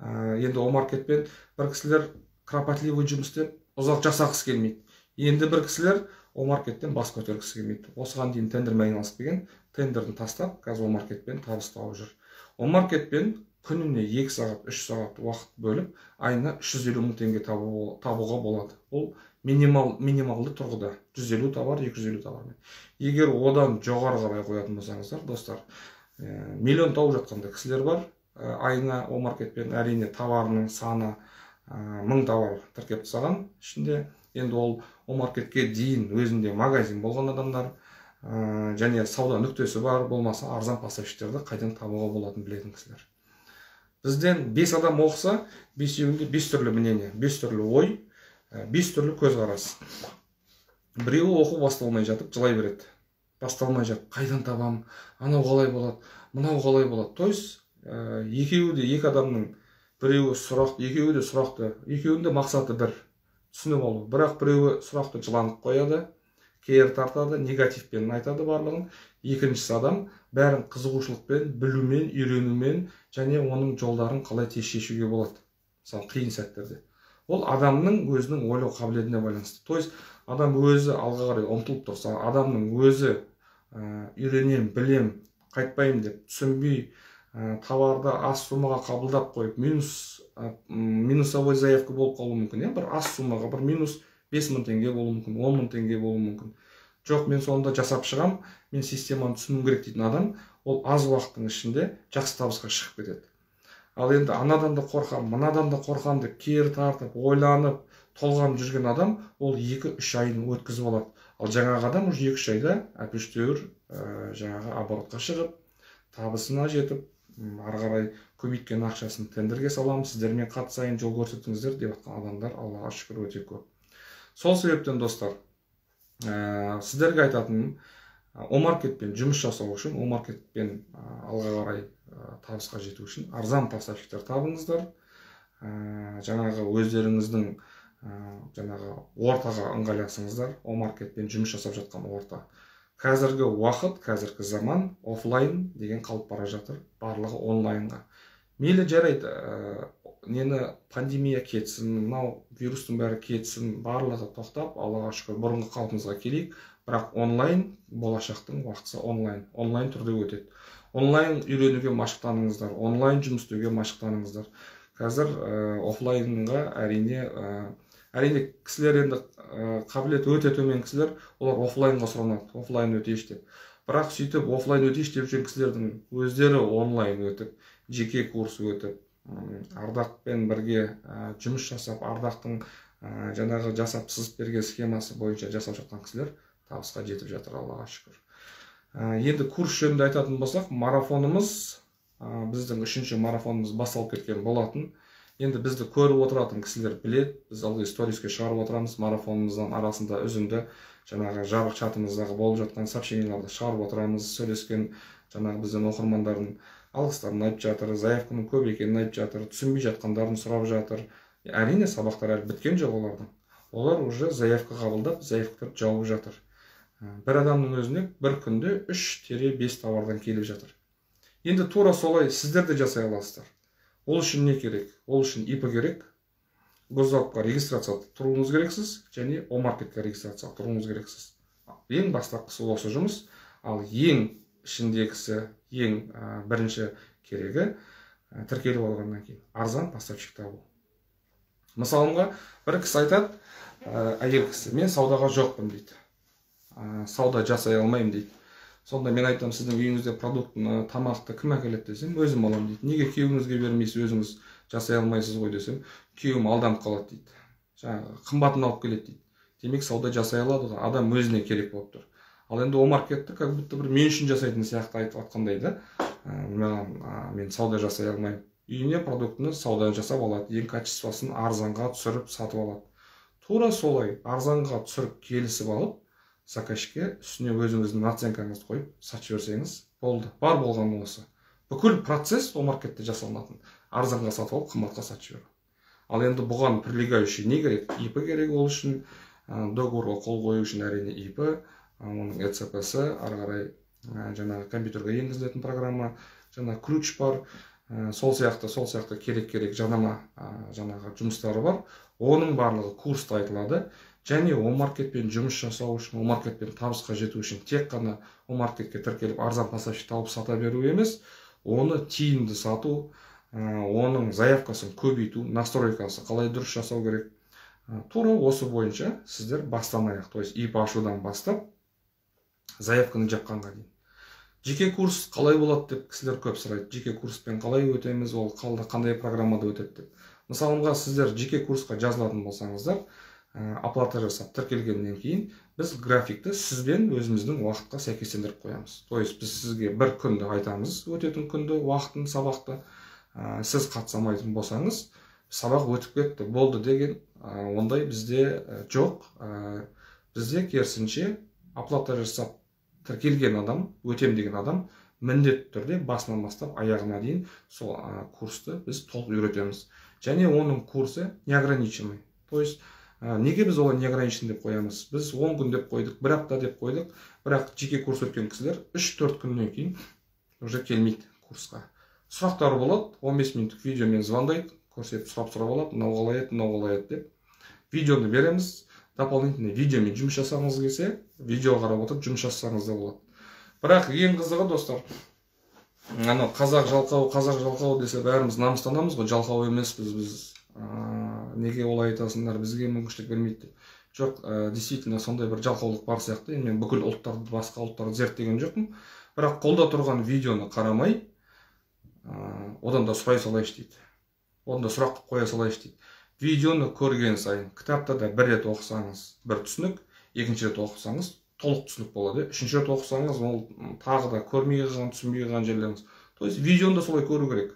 Енді Омаркетпен бір кісілер кропотливый жұмыс істеп ұзақ жасағысы келмейді. Енді бір кісілер Омаркеттен бас көтергісі келмейді. Осыған дейін тендермен айналысып келген, тендерді тастап, қазір Омаркетпен табыс тауып жүр. Омаркетпен күніне 2 сағат, 3 сағат уақыт бөліп, айына 350 мың теңге табуға болады. Ол минималды тұрғыда 150 табар, 250 табар. Егер одан жоғары қарай қоятын болсаңыздар, достар, миллион тауып жатқанда кісілер бар. Айына Омаркетпен әрине товарының саны 1000 товар тіркеп тастаған. Ішінде енді ол Омаркетке дейін өзінде магазин болған адамдар, және сауда нүктесі бар, болмаса арзан поставщиктерді қайдан табуға болатын білетін кісілер. Бізден 5 адам оқыса, 5-еуінде 5 түрлі мнение, 5 түрлі ой, 5 түрлі көзқарас. Біреуі оқу басталмай жатып жылай береді. Басталмай жатып, қайдан табам, анау қалай болады, мынау қалай болады. То есть екеуі де екі адамның, біреуі сұрақты, екеуі де сұрақты, екеуінде мақсаты бір, түсініп алу. Бірақ біреуі сұрақты жыланып қояды, кері тартады, негативпен айтады барлығын. Екіншісі адам бәрін қызығушылықпен, білумен, үйренумен және оның жолдарын қалай тез шешуге болады. Мысалы, қиын сәттерде. Ол адамның өзінің ойлау қабілетіне байланысты. То есть адам өзі алға қарай ұмтылып тұрса, адамның өзі үйренем, білем, қайтпайым деп түсінбей, товарды аз суммаға қабылдап қойып, минусовой заявка болып қалуы мүмкін. Бір аз суммаға, бір минус 5000 теңге болуы мүмкін, 10.000 теңге болуы мүмкін. Жоқ, мен сонда жасап шығам, мен системаны түсінуім керек дейтін адам, ол аз уақыттың ішінде жақсы табысқа шығып кетеді. Ал енді анадан да қорқам, мынадан да қорқам деп кері тартып, ойланып, толғанып жүрген адам, ол 2-3 айын өткізіп алады. Ал жаңағы адам уже 2-3 айда әпіштеуір жаңағы оборотқа шығып, табысына жетіп, ары қарай көбейткен ақшасын тендерге салам, сіздермен қатысайын, жол көрсетіңіздер деп жатқан адамдар Аллаға шүкір өте көп. Сол себептен достар, сіздерге айтатыным, Омаркетпен жұмыс жасау үшін, Омаркетпен алға қарай табысқа жету үшін арзан поставщиктер табыңыздар. Жаңағы өздеріңіздің жаңағы ортаға ыңғайласыңыздар. Омаркетпен жұмыс жасап жатқан орта. Қазіргі уақыт, қазіргі заман офлайн деген қалып бара жатыр, барлығы онлайнға. Мейлі жарайды, нені пандемия кетсін, мынау вирустың бәрі кетсін, барлығы тоқтап, Аллаға шүкір бұрынғы қалпымызға келейік. Бірақ онлайн, болашақтың уақытысы онлайн түрде өтеді. Онлайн үйренуге машықтаныңыздар, онлайн жұмыс істеуге машықтаныңыздар. Қазір офлайнға әрине кісілер енді қабілеті өте төмен кісілер, олар офлайнға сұранады, офлайн өтейші деп. Бірақ сөйтіп офлайн өтейші деп жүрген кісілердің өздері онлайн өтіп, жеке курс өтіп, Ардақпен бірге жұмыс жасап, Ардақтың жаңағы жасап сызып берген схемасы бойынша жасап жатқан кісілер табысқа жетіп жатыр, Аллаға шүкір. Енді курс жөнінде айтатын болсақ, марафонымыз, біздің 3-ші марафонымыз басталып кеткен болатын. Енді бізді көріп отыратын кісілер біледі, біз ылғи сториске шығарып отырамыз, марафонымыздың арасында үзінді жаңағы жабық чатымыздағы болып жатқан сообщенияларды шығарып отырамыз, сөйлескен жаңағы біздің оқырмандардың алғыстарын айтып жатыр, заявканың көп екенін айтып жатыр, түсінбей жатқандарын сұрап жатыр. Әрине сабақтар әлі біткен жоқ олардың. Олар уже заявка қабылдап, заявкаларды жауып жатыр. Бір адамның өзіне бір күнде 3-5 товардан келіп жатыр. Енді тура солай сіздер де жасай аласыздар. Ол үшін не керек? Ол үшін ИП керек, госзалупқа регистрация тұруыңыз керексіз, және Омаркетке регистрация тұруыңыз керексіз. Ең бастапқысы осы жұмыс, ал ең ішіндегісі, ең бірінші керегі тіркеліп алғаннан кейін арзан поставщик табу. Мысалға, бір кісі айтады, әйел кісі, мен саудаға жоқпын дейді. Сауда жасай алмаймын дейді. Сонда мен айтам, сіздің үйіңізде продуктыны, тамақты кім әкеледі десем, өзім аламын дейді. Неге күйеуіңізге бермейсіз, өзіңіз жасай алмайсыз ғой десем, күйеуім алданып қалады дейді. Жаңағы қымбатын алып келеді дейді. Демек сауда жасай алады ғой, адам өзіне керек болып тұр. Ал енді Омаркетті как будто бір мен үшін жасайтын сияқты айтып атқандай да, мен сауда жасай алмаймын. Үйіне продуктыны сауда жасап алады, ең качествосын арзанға түсіріп сатып алады. Тура солай арзанға түсіріп келісіп алып, заказчикке үстіне өзіңіздің наценкаңызды қойып сатып жіберсеңіз болды. Бар болғаны осы. Бүкіл процесс Омаркетте жасалынатын. Арзанға сатып алып, қымбатқа сатып жіберу. Ал енді бұған прилегающий не керек? ИП керек, ол үшін договорға қол қою үшін әрине ИП, оның ЭЦП-сі, ары қарай жаңағы компьютерге енгізілетін программа, жаңағы ключ бар, сол сияқты керек жаңағы жұмыстары бар. Оның барлығы курста айтылады. Және Омаркетпен жұмыс жасау үшін, Омаркетпен табысқа жету үшін тек қана Омаркетке тіркеліп арзан поставщик тауып сата беру емес, оны тиімді сату, оның заявкасын көбейту, настройкасы қалай дұрыс жасау керек. Тура осы бойынша сіздер бастан аяқ, то есть ИП ашудан бастап заявканы жапқанға дейін. Жеке курс қалай болады деп кісілер көп сұрайды. Жеке курспен қалай өтеміз, ол қандай программада өтеді деп. Мысалға, сіздер жеке курсқа жазылатын болсаңыздар, оплата жасап тіркелгеннен кейін біз графикті сізбен өзіміздің уақытқа сәйкестендіріп қоямыз. То есть біз сізге бір күнді айтамыз, өтетін күнді, уақытын, сабақты. Сіз қатысамайтын болсаңыз, сабақ өтіп кетті, болды деген ондай бізде жоқ. Бізде керісінше оплата жасап тіркелген адам, өтем деген адам міндетті түрде басынан бастап аяғына дейін сол курсты біз толық үйретеміз. Және оның курсы неограниченный. То есть неге біз олай неограничен деп қоямыз? Біз 10 күн деп қойдық, 1 апта деп қойдық, бірақ жеке курс өткен кісілер 3-4 күннен кейін уже келмейді курсқа. Сұрақтары болады, 15 минуттық видеомен звондайды, көрсетіп сұрап алады, мынау қалай еді деп. Видеоны береміз, дополнительный видеомен жұмыс жасағыңыз келсе, видео қарап отырып жұмыс жасасаңыз да болады. Бірақ ең қызығы, достар, қазақ жалқау десе бәріміз намыстанамыз ғой, жалқау емеспіз біз. Неге олай айтасыңдар, бізге мүмкіншілік бермейді деп. Жоқ, действительно сондай бір жалқаулық бар сияқты. Мен бүкіл ұлттарды, басқа ұлттарды зерттеген жоқпын. Бірақ қолда тұрған видеоны қарамай, одан да сұрай салайшы дейді. Одан да сұрақ қоя салайшы дейді. Видеоны көрген сайын, кітапта да бір рет оқысаңыз, бір түсінік, екінші рет оқысаңыз, толық түсінік болады. Үшінші рет оқысаңыз, ол тағы да көрмей қалған, түсінбей қалған жерлеріңіз. То есть видеоны да солай көру керек.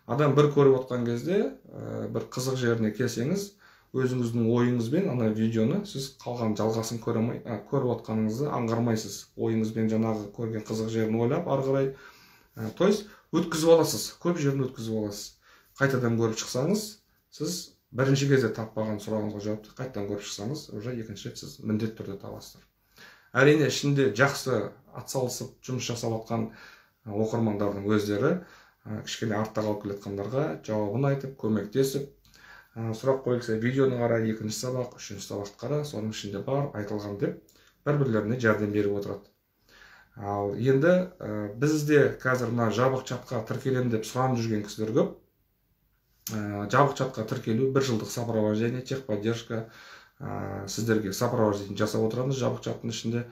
Адам бір көріп отқан кезде, бір қызық жеріне келсеңіз, өзіңіздің ойыңызбен ана видеоны сіз қалған жалғасын көріп отқаныңызды аңғармайсыз. Ойыңызбен жаңағы көрген қызық жерін ойлап, ары қарай, то есть өткізіп аласыз, көп жерін өткізіп аласыз. Қайтадан көріп шықсаңыз, сіз бірінші кезде таппаған сұрағыңызға жауапты қайтадан көріп шықсаңыз, уже екінші рет сіз міндетті түрде табасыздар. Әрине ішінде жақсы атсалысып жұмыс жасап отқан оқырмандардың өздері кішкене артта қалып келетқандарға жауабын айтып, көмектесіп, сұрақ қойылса видеоны қара, екінші сабақ, үшінші сабақты қара, соның ішінде бар, айтылған деп бір-бірлеріне жәрдем беріп отырады. Ал енді бізде қазір мына жабық чатқа тіркелем деп сұранып жүрген кісілер көп. Жабық чатқа тіркелу 1 жылдық сопровождение, техподдержка, сіздерге сопровождение жасап отырамыз жабық чаттың ішінде.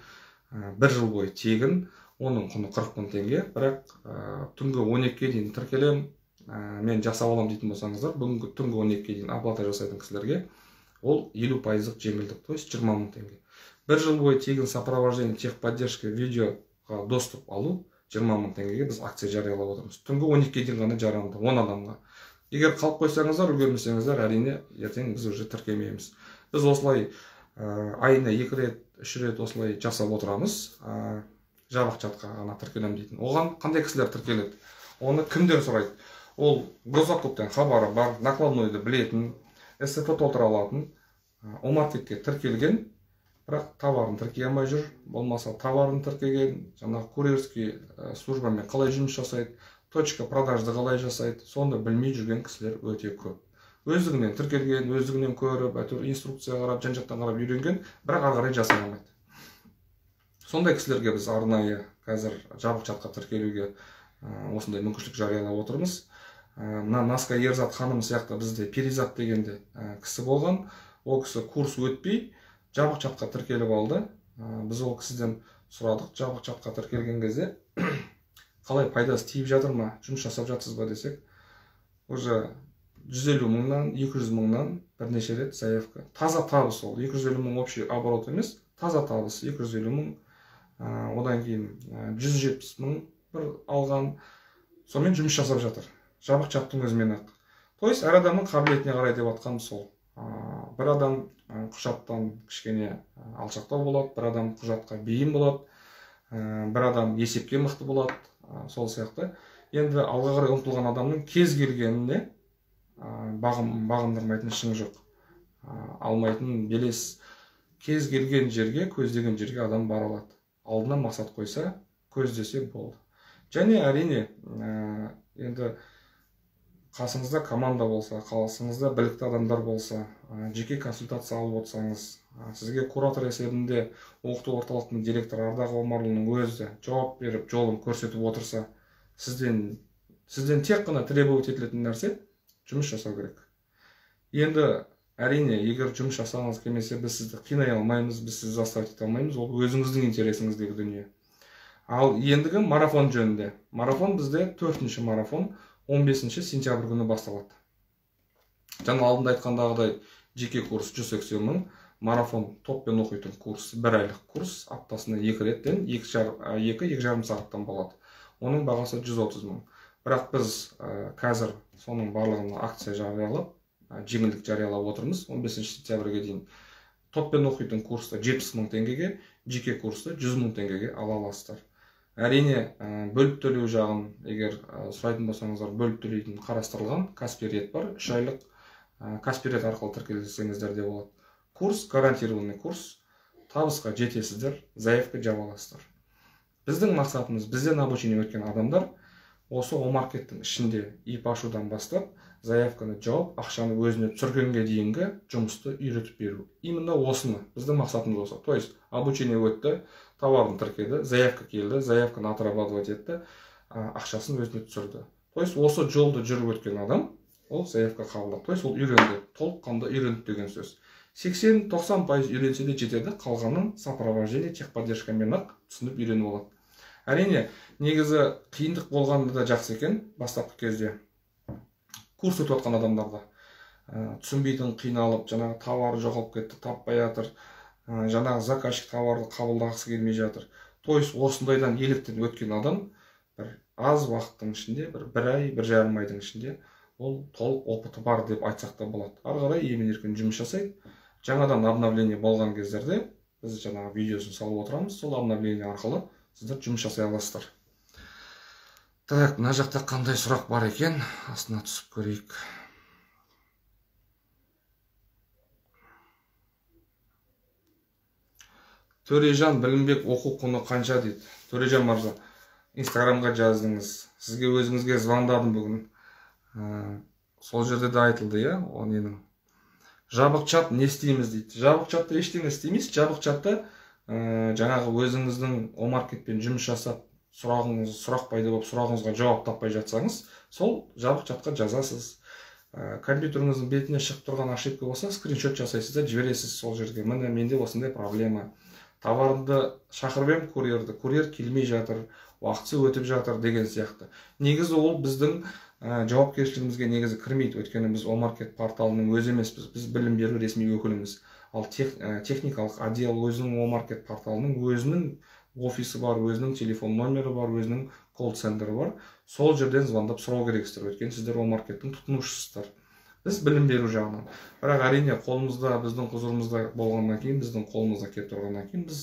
1 жыл бойы тегін, оның құны 40 000 теңге, бірақ түнгі 12-ге дейін тіркелем, мен жасап аламын дейтін болсаңыздар, бүгінгі түнгі 12-ге дейін оплата жасайтын кісілерге ол 50% жеңілдік, то есть 20 мың теңге. Бір жыл бойы тегін сопровождение, техподдержка, видеоға доступ алу 20 мың теңгеге біз акция жариялап отырмыз. Түнгі 12-ге дейін ғана жарамды 10 адамға. Егер қалып қойсаңыздар, үлгермесеңіздер, әрине ертең біз уже тіркемейміз. Біз осылай айына 2 рет, 3 рет осылай жасап отырамыз. Жабық чатқа ғана тіркелем дейтін. Оған қандай кісілер тіркеледі? Оны кімдер сұрайды? Ол госзакуптан хабары бар, накладнойды білетін, СФ толтыра алатын, омаркетке тіркелген, бірақ товарын тіркей алмай жүр, болмаса товарын тіркеген, жаңағы курьерский службамен қалай жұмыс жасайды, точка продажды қалай жасайды, соны білмей жүрген кісілер өте көп. Өздігінен тіркелген, өздігінен көріп, әйтеуір инструкция қарап, жан-жақтан қарап үйренген, бірақ ары қарай жасай алмайды. Сондай кісілерге біз арнайы қазір жабық чатқа тіркелуге осындай мүмкіншілік жариялап отырмыз. Наска Ерзат ханым сияқты бізде Перизат дегенде кісі болған. Ол кісі курс өтпей жабық чатқа тіркеліп алды. Біз ол кісіден сұрадық, жабық чатқа тіркелген кезде қалай пайдасы тиіп жатыр ма, жұмыс жасап жатсыз ба десек, уже 150 мыңнан, 200 мыңнан бірнеше рет заявка. Таза табыс ол. 250 мың общий оборот емес, таза табыс 250 мың. Одан кейін 170 мың бір алған. Сонымен жұмыс жасап жатыр. Жабық чаттың өзімен ақ. То есть әр адамның қабілетіне қарай деп атқан сол. Бір адам құжаттан кішкене алшақтау болады, бір адам құжатқа бейім болады, бір адам есепке мықты болады, сол сияқты. Енді алға қарай ұмтылған адамның кез келгеніне бағындырмайтын шың жоқ. Алмайтын белес, кез келген жерге, көздеген жерге адам бара алады. Алдына мақсат қойса, көздесе болды. Және әрине, енді қасыңызда команда болса, қасыңызда білікті адамдар болса, жеке консультация алып отырсаңыз, сізге куратор есебінде оқыту орталықтың директоры Ардақ Омарұлының өзі жауап беріп, жолын көрсетіп отырса, сізден тек қана требовать етілетін нәрсе жұмыс жасау керек. Енді әрине, егер жұмыс жасағыңыз келмесе, біз сізді қинай алмаймыз, біз сізді заставить ете алмаймыз, ол өзіңіздің интересіңіздегі дүние. Ал ендігі марафон жөнінде. Марафон бізде 4-ші марафон 15 сентябрь күні басталады. Жаңа алдында айтқандағыдай жеке курс 180 мың, марафон топпен оқитын курс, 1 айлық курс, аптасына 2 реттен 2,5 сағаттан болады. Оның бағасы 130 мың. Бірақ біз қазір соның барлығына акция жариялап, жеңілдік жариялап отырмыз. 15 сентябрьге дейін топпен оқитын курсты 70 мың теңгеге, жеке курсты 100 мың теңгеге ала аласыздар. Әрине, бөліп төлеу жағын, егер сұрайтын болсаңыздар, бөліп төлейтін қарастырылған Каспий рет бар. 3 айлық Каспий рет арқылы тіркелсеңіздер де болады. Курс, гарантированный курс, табысқа жетесіздер, заявка жаба аласыздар. Біздің мақсатымыз, бізден обучение өткен адамдар осы омаркеттің ішінде ип ашудан бастап, заявканы жауып, ақшаны өзіне түсіргенге дейінгі жұмысты үйретіп беру. Именно осыны біздің мақсатымыз осы. То есть обучение өтті, товарын тіркеді, заявка келді, заявканы отрабатывать етті, ақшасын өзіне түсірді. То есть осы жолды жүріп өткен адам, ол заявка қабылдады. То есть ол үйренді, толыққанды үйренді деген сөз. 80-90% үйренсе де жетеді, қалғанын сопровождение, техподдержкамен ақ түсініп үйреніп алады. Әрине, негізі қиындық болғанды да жақсы екен, бастапқы кезде. Курс өтіп отқан адамдарда түсінбейтін, қиналып, жаңағы товары жоғалып кетті, таппай жатыр, жаңағы заказчик товарды қабылдағысы келмей жатыр. То есть осындайдан еліктен өткен адам бір аз уақыттың ішінде, бір ай, 1,5 айдың ішінде ол толық опыты бар деп айтсақ та болады. Ары қарай емін-еркін жұмыс жасайды. Жаңадан обновление болған кездерде біз жаңағы видеосын салып отырамыз. Сол обновление арқылы сіздер жұмыс жасай аласыздар. Так, мына жақта қандай сұрақ бар екен? Астына түсіп көрейік. Төрежан Білімбек оқу құны қанша дейді. Төрежан мырза, инстаграмға жаздыңыз. Сізге өзіңізге звондадым бүгін. Сол жерде де айтылды, иә, о ненің. Жабық чат не істейміз дейді. Жабық чатта ештеңе істемейсіз. Жабық чатта жаңағы өзіңіздің омаркетпен жұмыс жасап, сұрақ пайда болып, сұрағыңызға жауап таппай жатсаңыз, сол жабық чатқа жазасыз. Компьютеріңіздің бетіне шығып тұрған ошибка болса, скриншот жасайсыз да жібересіз сол жерге. Міне менде осындай проблема. Товарды шақырып курьерді, курьер келмей жатыр, уақытысы өтіп жатыр деген сияқты. Негізі ол біздің жауапкершілігімізге негізі кірмейді. Өйткені біз Омаркет порталының өзі емеспіз, біз білім беру ресми өкіліміз. Ал техникалық отдел өзінің Омаркет порталының өзінің офисі бар, өзінің телефон номері бар, өзінің колл-центрі бар. Сол жерден звондап сұрау керексіздер. Өйткені сіздер Омаркеттің тұтынушысыздар. Біз білім беру жағынан. Бірақ әрине қолымызда, біздің құзырымызда болғаннан кейін, біздің қолымызда келіп тұрғаннан кейін біз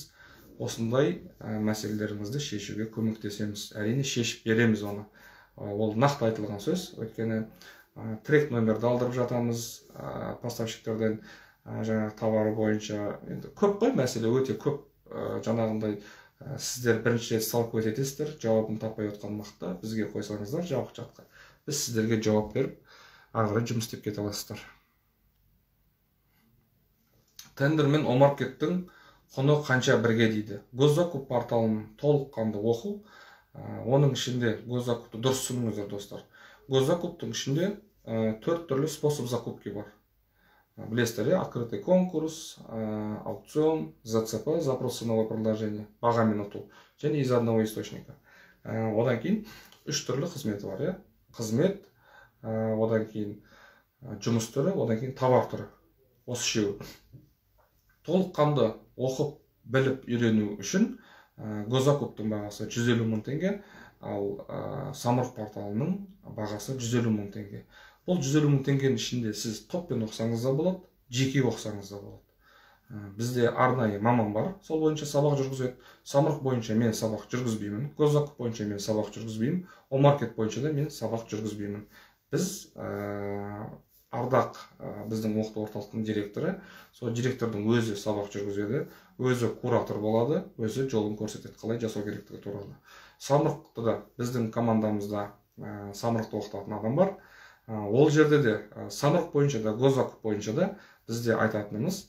осындай мәселелеріңізді шешуге көмектесеміз. Әрине шешіп береміз оны. Ол нақты айтылған сөз. Өйткені трек номерді алдырып жатамыз поставщиктерден, жаңағы товары бойынша. Енді көп қой мәселе, өте көп. Жаңағындай сіздер бірінші рет салып өтесіздер, жауабын таппай отқан уақытта бізге қойсаңыздар жабық жатқа. Біз сіздерге жауап беріп, ары қарай жұмыс істеп кете аласыздар. Тендер мен Омаркеттің құны қанша бірге дейді. Госзакуп порталын толыққанды оқу. Оның ішінде госзакупты дұрыс түсініңіздер, достар. Госзакуптың ішінде 4 түрлі способ закупки бар. Білесіздер, открытый конкурс, аукцион, ЗЦП, запрос ценовое предложение, бағамен ұту, және из одного источника. Одан кейін 3 түрлі қызметі бар. Қызмет, одан кейін жұмыс түрі, одан кейін товар түрі. Осы үшеуі. Толыққанды оқып, біліп үйрену үшін госзакуптың бағасы 150 мың теңге, ал Самұрық порталының бағасы 150 мың теңге. Бұл 150 мың теңгенің ішінде сіз топпен оқысаңыз да болады, жеке оқысаңыз да болады. Бізде арнайы маман бар, сол бойынша сабақ жүргізеді. Самұрық бойынша мен сабақ жүргізбеймін, госзакуп бойынша мен сабақ жүргізбеймін, Омаркет бойынша да мен сабақ жүргізбеймін. Біз Ардақ, біздің оқыту орталықтың директоры, сол директордың өзі сабақ жүргізеді, өзі куратор болады, өзі жолын көрсетеді, қалай жасау керектігі туралы. Самұрықты да біздің командамызда самұрықты оқытатын адам бар. Ол жерде де самұрық бойынша да, госзакуп бойынша да бізде айтатынымыз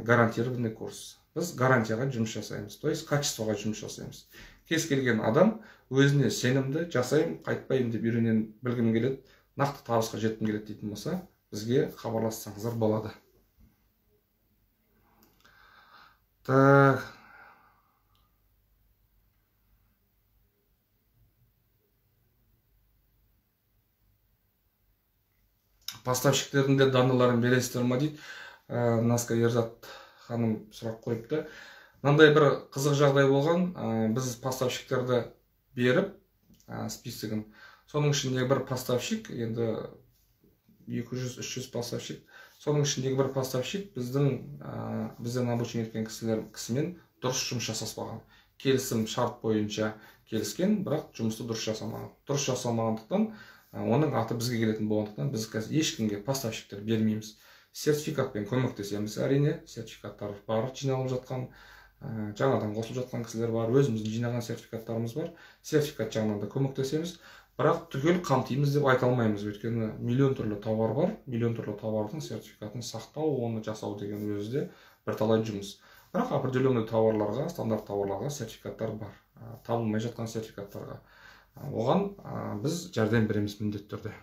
гарантированный курс. Біз гарантияға жұмыс жасаймыз, то есть качествоға жұмыс жасаймыз. Кез келген адам өзіне сенімді жасаймын, қайтпаймын деп үйренен білгім келеді, нақты табысқа жеткім келеді дейтін болса, бізге хабарлассаңыздар болады. Поставщиктердің де данныйларын бересіздер ма дейді. Наска Ерзат ханым сұрақ қойыпты. Мынандай бір қызық жағдай болған. Біз поставщиктерді беріп списогын. Соның ішіндегі бір поставщик, енді 200-300 поставщик. Соның ішіндегі бір поставщик бізден обучение еткен кісімен дұрыс жұмыс жасаспаған. Келісім шарт бойынша келіскен, бірақ жұмысты дұрыс жасамаған. Дұрыс жасамағандықтан оның аты бізге келетін болғандықтан біз қазір ешкімге поставщиктер бермейміз. Сертификатпен көмектесеміз. Әрине, сертификаттар бар, жиналып жатқан, жаңадан қосылып жатқан кісілер бар, өзіміздің жинаған сертификаттарымыз бар. Сертификат жағынан да көмектесеміз. Бірақ түгел қамтимыз деп айта алмаймыз. Өйткені миллион түрлі товар бар. Миллион түрлі товардың сертификатын сақтау, оны жасау деген өзі де бірталай жұмыс. Бірақ определенный товарларға, стандарт товарларға сертификаттар бар. Табылмай жатқан сертификаттарға. Оған біз жәрдем береміз міндетті түрде.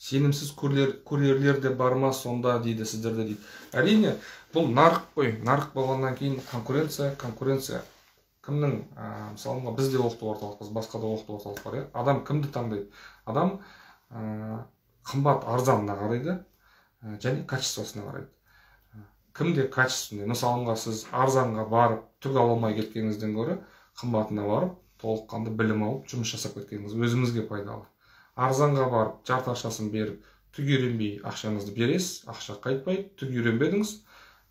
Сенімсіз курьерлер де бар ма сонда дейді, сіздерде дейді. Әрине, бұл нарық қой. Нарық болғаннан кейін конкуренция. Кімнің, мысалға бізде оқыту орталықпыз, басқа да оқыту орталық бар. Адам кімді таңдайды? Адам қымбат арзанына қарайды, және качествосына қарайды. Кімде качественный? Мысалға сіз арзанға барып, түк ала алмай кеткеніңізден гөрі, қымбатына барып, толыққанды білім алып, жұмыс жасап кеткеніңіз өзіңізге пайдалы. Арзанға барып, жарты ақшасын беріп, түк үйренбей ақшаңызды бересіз, ақша қайтпайды, түк үйренбедіңіз.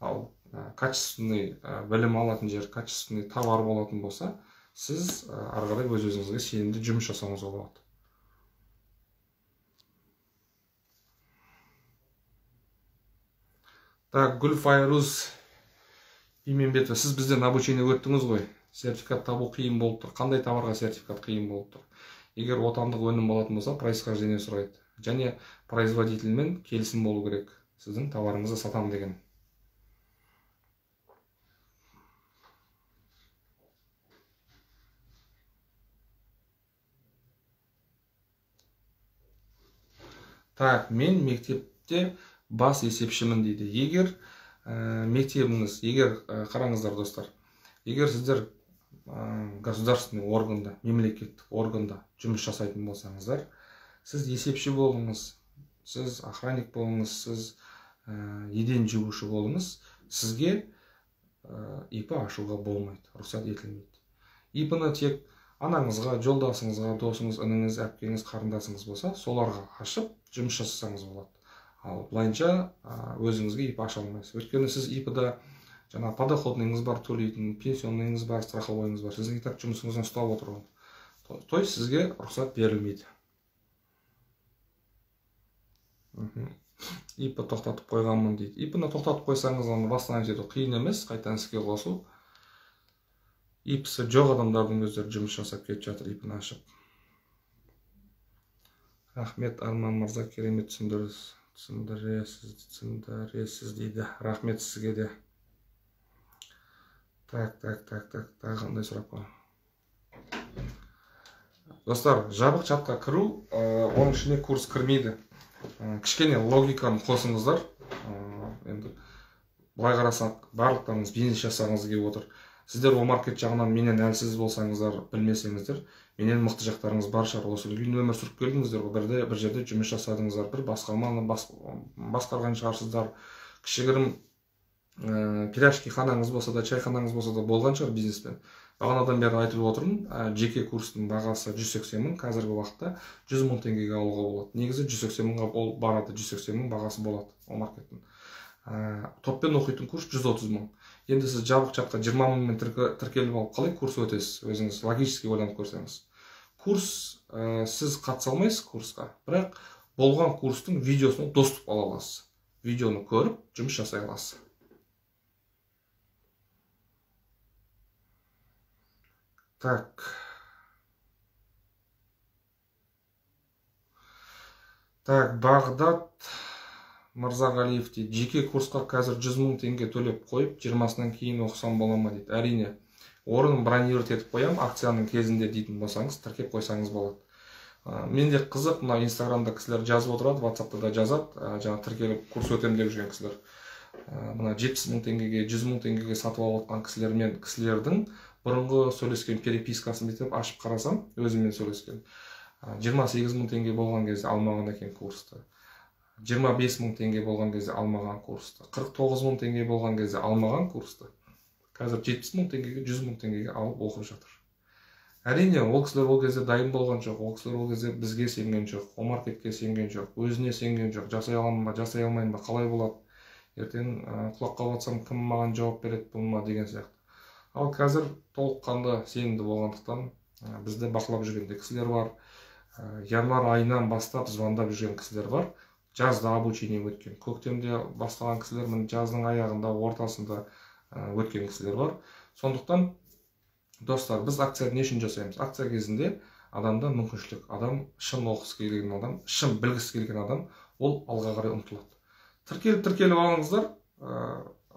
Ал качественный білім алатын жер, качественный товар болатын болса, сіз ары қарай өз-өзіңізге сенімді жұмыс жасауыңыз болады. Гүлфайруз Именбетова, сіз бізден обучение өттіңіз ғой. Сертификат табу қиын болып тұр. Қандай товарға сертификат қиын болып тұр? Егер отандық өнім болатын болса, происхождение сұрайды. Және производительмен келісім болу керек. Сіздің товарыңызды сатам деген. Мен мектепте бас есепшімін дейді. Егер мектебіңіз, қараңыздар достар, егер сіздер государственный органда, мемлекеттік органда жұмыс жасайтын болсаңыздар, сіз есепші болыңыз, сіз охранник болыңыз, сіз еден жуушы болыңыз, сізге ИП ашуға болмайды, рұқсат етілмейді. ИП-ны тек анаңызға, жолдасыңызға, досыңыз, ініңіз, әпкеңіз, қарындасыңыз болса, соларға ашып жұмыс жасасаңыз болады. Ал былайынша өзіңізге ИП аша алмайсыз. Өйткені сіз ИП-да жаңа подоходныйыңыз бар, төлейтін, пенсионныйыңыз бар, страховойыңыз бар, сіздің так жұмысыңыздан ұстап отыр ол. То есть сізге рұқсат берілмейді. ИП тоқтатып қойғанмын дейді. ИП-ны тоқтатып қойсаңыз, оны бастан жету қиын емес, қайтадан іске қосу. ИП-сі жоқ адамдардың өздері жұмыс жасап кетіп жатыр, ИП-ны ашып. Рахмет, Арман мырза, керемет түсіндіресіз дейді. Рахмет сізге де. Так, қандай сұрақ бар? Достар, жабық чатқа кіру, оның ішіне курс кірмейді. Кішкене логиканы қосыңыздар. Енді былай қарасақ, барлықтарыңыз бизнес жасағыңыз келіп отыр. Сіздер о маркет жағынан менен әлсіз болсаңыздар, білмесеңіздер, менен мықты жақтарыңыз бар шығар. Осы үлкен өмір сүріп келдіңіздер, бір жерде жұмыс жасадыңыздар, бір басқарманы басқарған шығарсыздар. Кішігірім пирожки ханаңыз болса да, чайханаңыз болса да болған шығар бизнеспен. Бағанадан бері айтып отырмын, жеке курстың бағасы 180 мың, қазіргі уақытта 100 мың теңгеге алуға болады. Негізі 180 мыңға барады, 180 мың бағасы болады о маркеттің. Топпен оқитын курс 130 мың. Енді сіз жабық чатқа 20 мыңмен тіркеліп алып қалай курс өтесіз, өзіңіз логически ойланып көрсеңіз. Курс, сіз қатыса алмайсыз курсқа, бірақ болған курстың видеосына доступ ала аласыз. Видеоны көріп, жұмыс жасай аласыз. Так, Бағдат Мырзағалиев дейді, жеке курсқа қазір 100 мың теңге төлеп қойып, 20-сынан кейін оқысам бола ма дейді. Әрине, орнын бронировать етіп қоям, акцияның кезінде дейтін болсаңыз, тіркеп қойсаңыз болады. Менде қызық, мына Инстаграмда кісілер жазып отырады, WhatsApp'та да жазады, жаңа тіркеліп курс өтем деп жүрген кісілер. Мына 70 мың теңгеге, 100 мың теңгеге сатып алып отқан кісілермен кісілердің бұрынғы сөйлескен перепискасын бүйтіп ашып қарасам, өзіммен сөйлескен. 28 мың теңге болған кезде алмаған екен курсты. 25 мың теңге болған кезде алмаған курсты. 49 мың теңге болған кезде алмаған курсты. Қазір 70 мың теңгеге, 100 мың теңгеге алып оқып жатыр. Әрине, ол кісілер ол кезде дайын болған жоқ. Ол кісілер ол кезде бізге сенген жоқ, о маркетке сенген жоқ, өзіне сенген жоқ. Жасай аламын ба, жасай алмайын ба, қалай болады? Ертең құлаққа батсам кім маған жауап береді бұл ма деген сияқты. Ал қазір толыққанды сенімді болғандықтан бізді бақылап жүрген кісілер бар. Январь айынан бастап звондап жүрген кісілер бар. Жазда обучение өткен. Көктемде бастаған кісілер, жаздың аяғында, ортасында өткен кісілер бар. Сондықтан, достар, біз акция не үшін жасаймыз? Акция кезінде адамда мүмкіншілік, адам шын оқысы келген адам, шын білгісі келген адам, ол алға қарай ұмтылады. Тіркеліп алыңыздар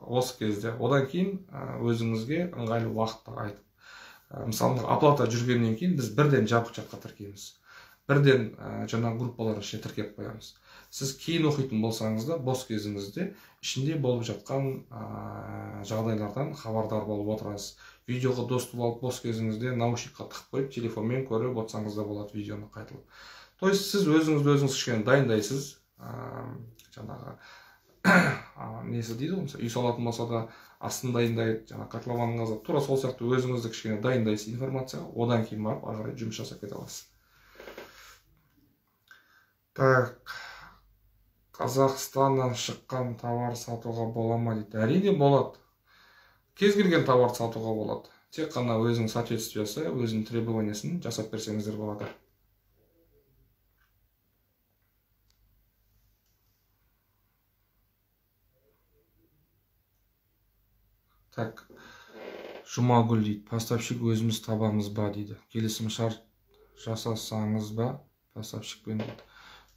осы кезде. Одан кейін өзіңізге ыңғайлы уақытта айтып. Мысалы, оплата жүргеннен кейін біз бірден жабық чатқа тіркейміз. Бірден жаңа группалар ішіне тіркеп қоямыз. Сіз кейін оқитын болсаңыз да, бос кезіңізде ішінде болып жатқан жағдайлардан хабардар болып отырасыз. Видеоға доступ алып, бос кезіңізде наушникқа тығып қойып, телефонмен көріп отырсаңыз да болады видеоны қайталап. То есть сіз өзіңіз кішкене дайындайсыз. Жаңағы несі дейді ғой, үй салатын болса да астын дайындайды, жаңа котлованың азап, тура сол сияқты өзіңізді кішкене дайындайсыз информацияға, одан кейін барып ары қарай жұмыс жасап кете аласыз. Так, Қазақстаннан шыққан товар сатуға бола ма дейді. Әрине болады. Кез келген товар сатуға болады. Тек қана өзінің соответствиясы, өзінің требованиясын жасап берсеңіздер болады. Так, Жұмагүл дейді, поставщик өзіміз табамыз ба дейді. Келісім шарт жасасаңыз ба поставщикпен дейді.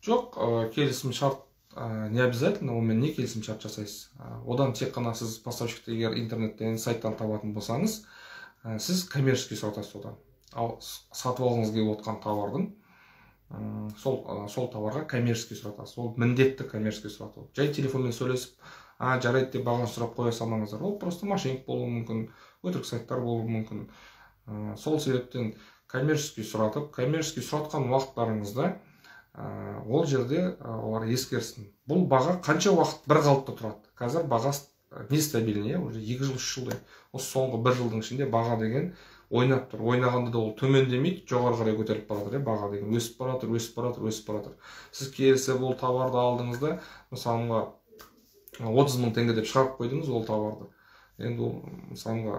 Жоқ, келісім шарт не обязательно, онымен не келісім шарт жасайсыз. Одан тек қана сіз поставщикті егер интернеттен, сайттан табатын болсаңыз, сіз коммерческий сатасыз одан. Ал сатып алғыңыз келіп отқан товардың сол товарға коммерческий сатасыз. Ол міндетті коммерческий сату. Жай телефонмен сөйлесіп, жарайды деп бағаны сұрап қоя салмаңыздар. Ол просто мошенник болуы мүмкін, өтірік сайттар болуы мүмкін. Сол себептен коммерческий сұратып, коммерческий сұратқан уақыттарыңызда ол жерде олар ескерсін. Бұл баға қанша уақыт бір қалыпта тұрады. Қазір баға нестабильный, уже 2 жыл 3 жылдай. Осы соңғы 1 жылдың ішінде баға деген ойнап тұр. Ойнағанда да ол төмендемейді, жоғары қарай көтеріліп бара жатыр. Баға деген өсіп бара жатыр, өсіп бара жатыр, өсіп бара жатыр. Сіз келсе бұл товарды алдыңызда, мысалға 30 мың теңге деп шығарып қойдыңыз ол товарды. Енді ол мысалға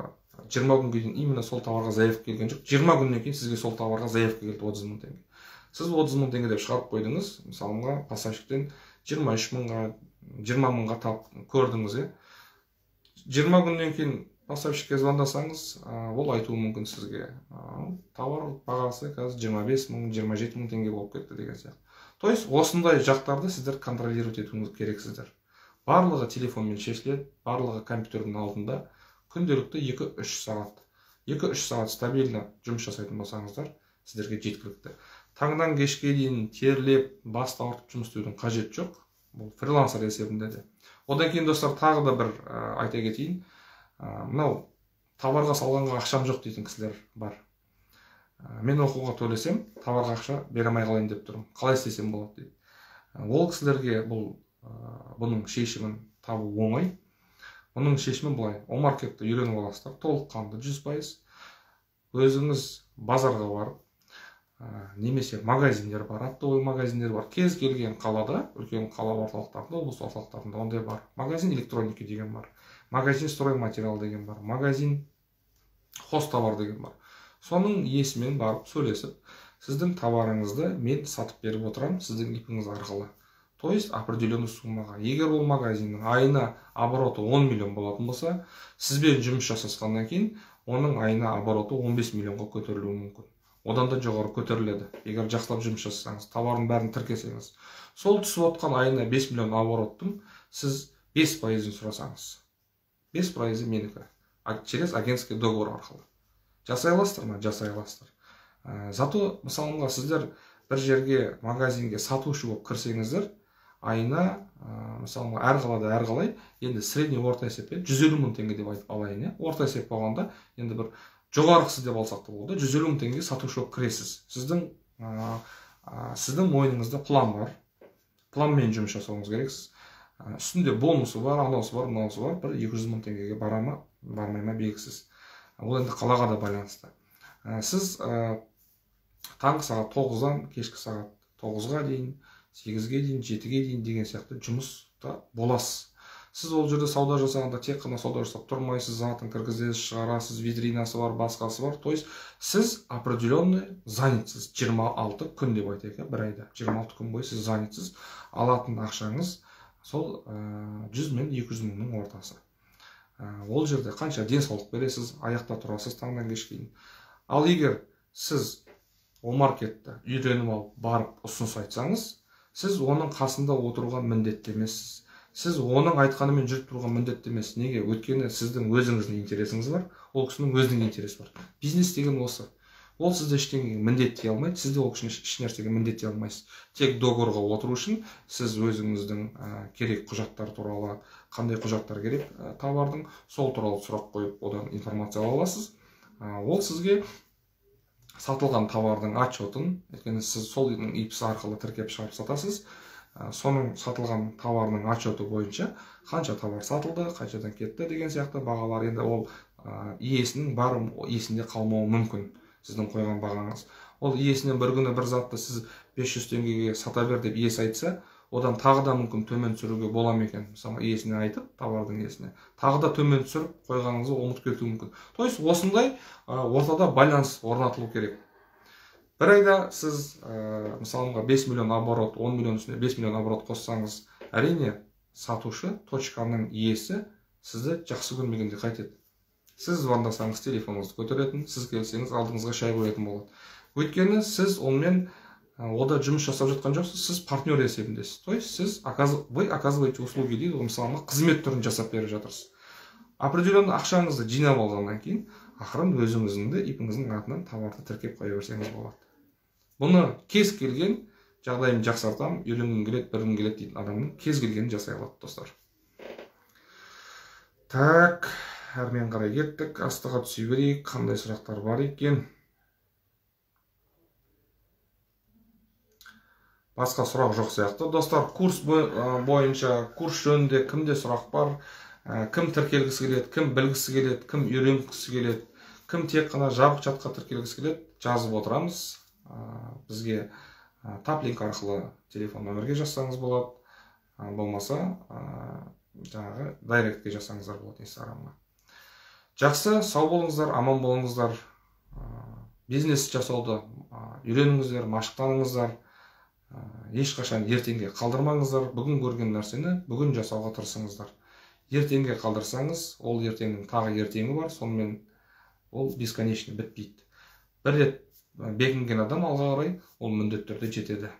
20 күнге дейін именно сол товарға заявка келген жоқ. 20 күннен кейін сізге сол товарға заявка келді 30 мың теңге. Сіз 30 мың теңге деп шығарып қойдыңыз, мысалға поставщиктен 23 мыңға, 20 мыңға көрдіңіз. 20 күннен кейін поставщикке звондасаңыз, ол айтуы мүмкін сізге. Товар бағасы қазір 25 мың, 27 мың теңге болып кетті деген сияқты. То есть осындай жақтарды сіздер контролировать етуіңіз керексіздер. Барлығы телефонмен шешіледі, барлығы компьютердің алдында күнделікті 2-3 сағат. 2-3 сағат стабильно жұмыс жасайтын болсаңыздар, сіздерге жеткілікті. Таңдан кешке дейін терлеп, бас ауыртып жұмыс істеудің қажет жоқ. Бұл фрилансер есебінде де. Одан кейін достар тағы да бір айта кетейін. Мынау товарға салғанға ақшам жоқ дейтін кісілер бар. Мен оқуға төлесем, товарға ақша бере алмай қалайын деп тұрмын. Қалай істесем болады дейді. Ол кісілерге бұның шешімін табу оңай. Бұның шешімі былай: Омаркетті үйреніп аласыздар, толыққанды 100%. Өзіңіз базарға барып, немесе магазиндер бар, оптовый магазиндер бар. Кез келген қалада, үлкен қала орталықтарында, облыс орталықтарында ондай бар. Магазин электроники деген бар. Магазин стройматериал деген бар. Магазин хозтовар деген бар. Соның иесімен барып сөйлесіп, сіздің товарыңызды мен сатып беріп отырам сіздің ипіңіз арқылы. То есть определенный суммаға. Егер ол магазиннің айына обороты 10 миллион болатын болса, сізбен жұмыс жасасқаннан кейін оның айына обороты 15 миллионға көтерілуі мүмкін. Одан да жоғары көтеріледі. Егер жақсылап жұмыс жасасаңыз, товардың бәрін тіркесеңіз. Сол түсіп отқан айына 5 миллион обороттың сіз 5%-ін сұрасаңыз. 5% менікі. Через агентский договор арқылы. Жасай аласыздар ма? Жасай аласыздар. Зато, мысалға, сіздер бір жерге, магазинге сатушы болып кірсеңіздер, айына, мысалға, әр қалада әр қалай, енді средний орта есеппен 150 мың теңге деп айтып алайын. Орта есеп болғанда, енді бір жоғарғысы деп алсақ та болды, 150 мың теңге сатушы болып кіресіз. Сіздің мойныңызда план бар. Планмен жұмыс жасауыңыз керексіз. Үстінде бонусы бар, анаусы бар, мынаусы бар. Бір 200 мың теңгеге бара ма, бармай ма белгісіз. Ол енді қалаға да байланысты. Сіз таңғы сағат 9-дан кешкі сағат 9-ға дейін, 8-ге дейін, 7-ге дейін деген сияқты жұмыста боласыз. Сіз ол жерде сауда жасағанда тек қана сауда жасап тұрмайсыз, затын кіргізесіз, шығарасыз, витринасы бар, басқасы бар. То есть сіз определенный занятсыз. 26 күн деп айтайық, бір айда 26 күн бойы сіз занятсыз. Алатын ақшаңыз сол 100 мен 200 мыңның ортасы. Ол жерде қанша денсаулық бересіз, аяқта тұрасыз таңдан кешке дейін. Ал егер сіз Омаркетті үйреніп алып барып ұсыныс айтсаңыз, сіз оның қасында отыруға міндетті емессіз. Сіз оның айтқанымен жүріп тұруға міндетті емес. Неге? Өйткені сіздің өзіңіздің интересіңіз бар, ол кісінің өзінің интересі бар. Бизнес деген осы. Ол сізді ештеңеге міндеттей алмайды, сіз де ол кісіні ешнәрсеге міндеттей алмайсыз. Тек договорға отыру үшін сіз өзіңіздің керек құжаттар туралы, қандай құжаттар керек товардың, сол туралы сұрақ қойып, одан информация ала аласыз. Ол сізге сатылған товардың отчетін, өйткені сіз сол ипс арқылы тіркеп шығарып сатасыз. Соның сатылған товарының отчеты бойынша қанша товар сатылды, қаншадан кетті деген сияқты бағалар. Енді ол иесінің бар есінде қалмауы мүмкін, сіздің қойған бағаңыз. Ол иесінен бір күні бір затты сіз 500 теңгеге сата бер деп иесі айтса, одан тағы да мүмкін төмен түсіруге бола ма екен. Мысалы, иесіне айтып, товардың иесіне, тағы да төмен түсіріп қойғаныңызды ұмытып кетуі мүмкін. То есть осындай ортада байланыс орнатылу керек. Бір айда сіз, мысалға, 5 миллион оборот, 10 миллион үстіне 5 миллион оборот қоссаңыз, әрине сатушы, точканың иесі сізді жақсы көрмегенде қайтеді. Сіз звондасаңыз телефоныңызды көтеретін, сіз келсеңіз алдыңызға шай қоятын болады. Өйткені сіз онымен ода жұмыс жасап жатқан жоқсыз, сіз партнер есебіндесіз. То есть сіз вы оказываете услуги дейді, мысалға қызмет түрін жасап беріп жатырсыз. Определенный ақшаңызды жинап алғаннан кейін, ақырын өзіңіздің де ипіңіздің атынан товарды тіркеп қоя берсеңіз болады. Бұны кез келген жағдайын жақсартам, үйренгім келеді, білгім келеді дейтін адамның кез келгенін жасай алады, достар. Так, әрмен қарай кеттік. Астыға түсе берейік. Қандай сұрақтар бар екен? Басқа сұрақ жоқ сияқты. Достар, курс бойынша, курс жөнінде кімде сұрақ бар? Кім тіркелгісі келеді, кім білгісі келеді, кім үйренгісі келеді, кім тек қана жабық чатқа тіркелгісі келеді, жазып отырамыз. Бізге таплинк арқылы телефон нөмірге жазсаңыз болады. Болмаса, жаңағы дайректке жасаңыздар болады инстаграмға. Жақсы, сау болыңыздар, аман болыңыздар. Бизнес жасауды үйреніңіздер, машықтаныңыздар. Ешқашан ертеңге қалдырмаңыздар. Бүгін көрген нәрсені бүгін жасауға тырысыңыздар. Ертеңге қалдырсаңыз, ол ертеңнің тағы ертеңі бар, сонымен ол бесконечно бітпейді. Бір рет бекінген адам алға қарай, ол міндетті түрде жетеді.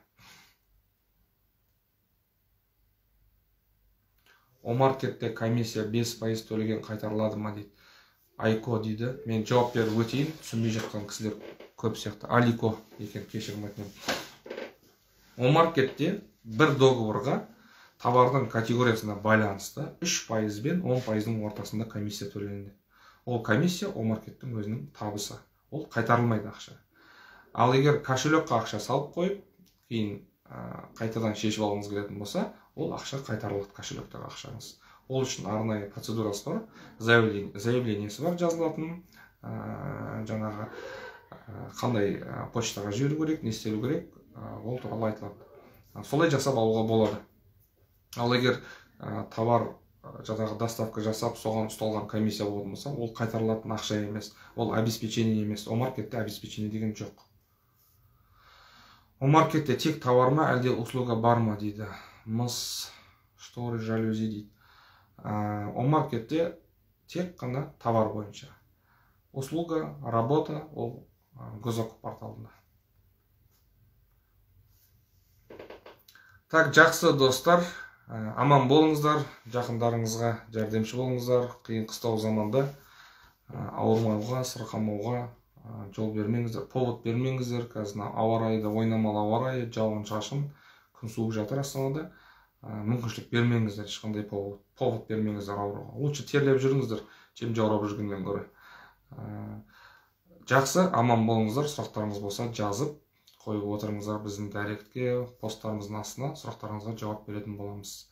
О-маркетте комиссия 5% төлеген қайтарылады ма дейді. Айко дейді. Мен жауап беріп өтейін, түсінбей жатқан кісілер көп сияқты. Алико екен, кешірім өтінемін. О-маркетте бір договорға товардың категориясына байланысты 3% бен 10%-ның ортасында комиссия төленеді. Ол комиссия О-маркеттің өзінің табысы. Ол қайтарылмайды ақша. Ал егер кошелекқа ақша салып қойып, кейін қайтадан шешіп алғыңыз келетін болса, ол ақша қайтарылады, кошелектегі ақшаңыз. Ол үшін арнайы процедурасы бар, заявлениесі бар жазылатын, жаңағы қандай почтаға жіберу керек, не істелу керек, ол туралы айтылады. Солай жасап алуға болады. Ал егер товар жаңағы доставка жасап, соған ұсталған комиссия болатын болса, ол қайтарылатын ақша емес, ол обеспечение емес. О-маркетте обеспечение деген жоқ. О-маркетте тек товар ма, әлде услуга бар ма дейді. Мыс, шторы, жалюзи дейді. О-маркетте тек қана товар бойынша. Услуга, работа, ол госзакуп порталында. Так, жақсы достар, аман болыңыздар, жақындарыңызға жәрдемші болыңыздар. Қиын қыстау заманда ауырмауға, сырқамауға жол бермеңіздер, повод бермеңіздер. Қазір ауа райы, ойнамалы ауа райы, жауын шашын, күн суық жатыр Астанада. Мүмкіншілік бермеңіздер, ешқандай повод бермеңіздер ауруға. Лучше терлеп жүріңіздер, чем жаурап жүргеннен гөрі. Жақсы, аман болыңыздар. Сұрақтарыңыз болса жазып қойып отырыңыздар біздің директке, посттарымыздың астына сұрақтарыңызға жауап беретін боламыз.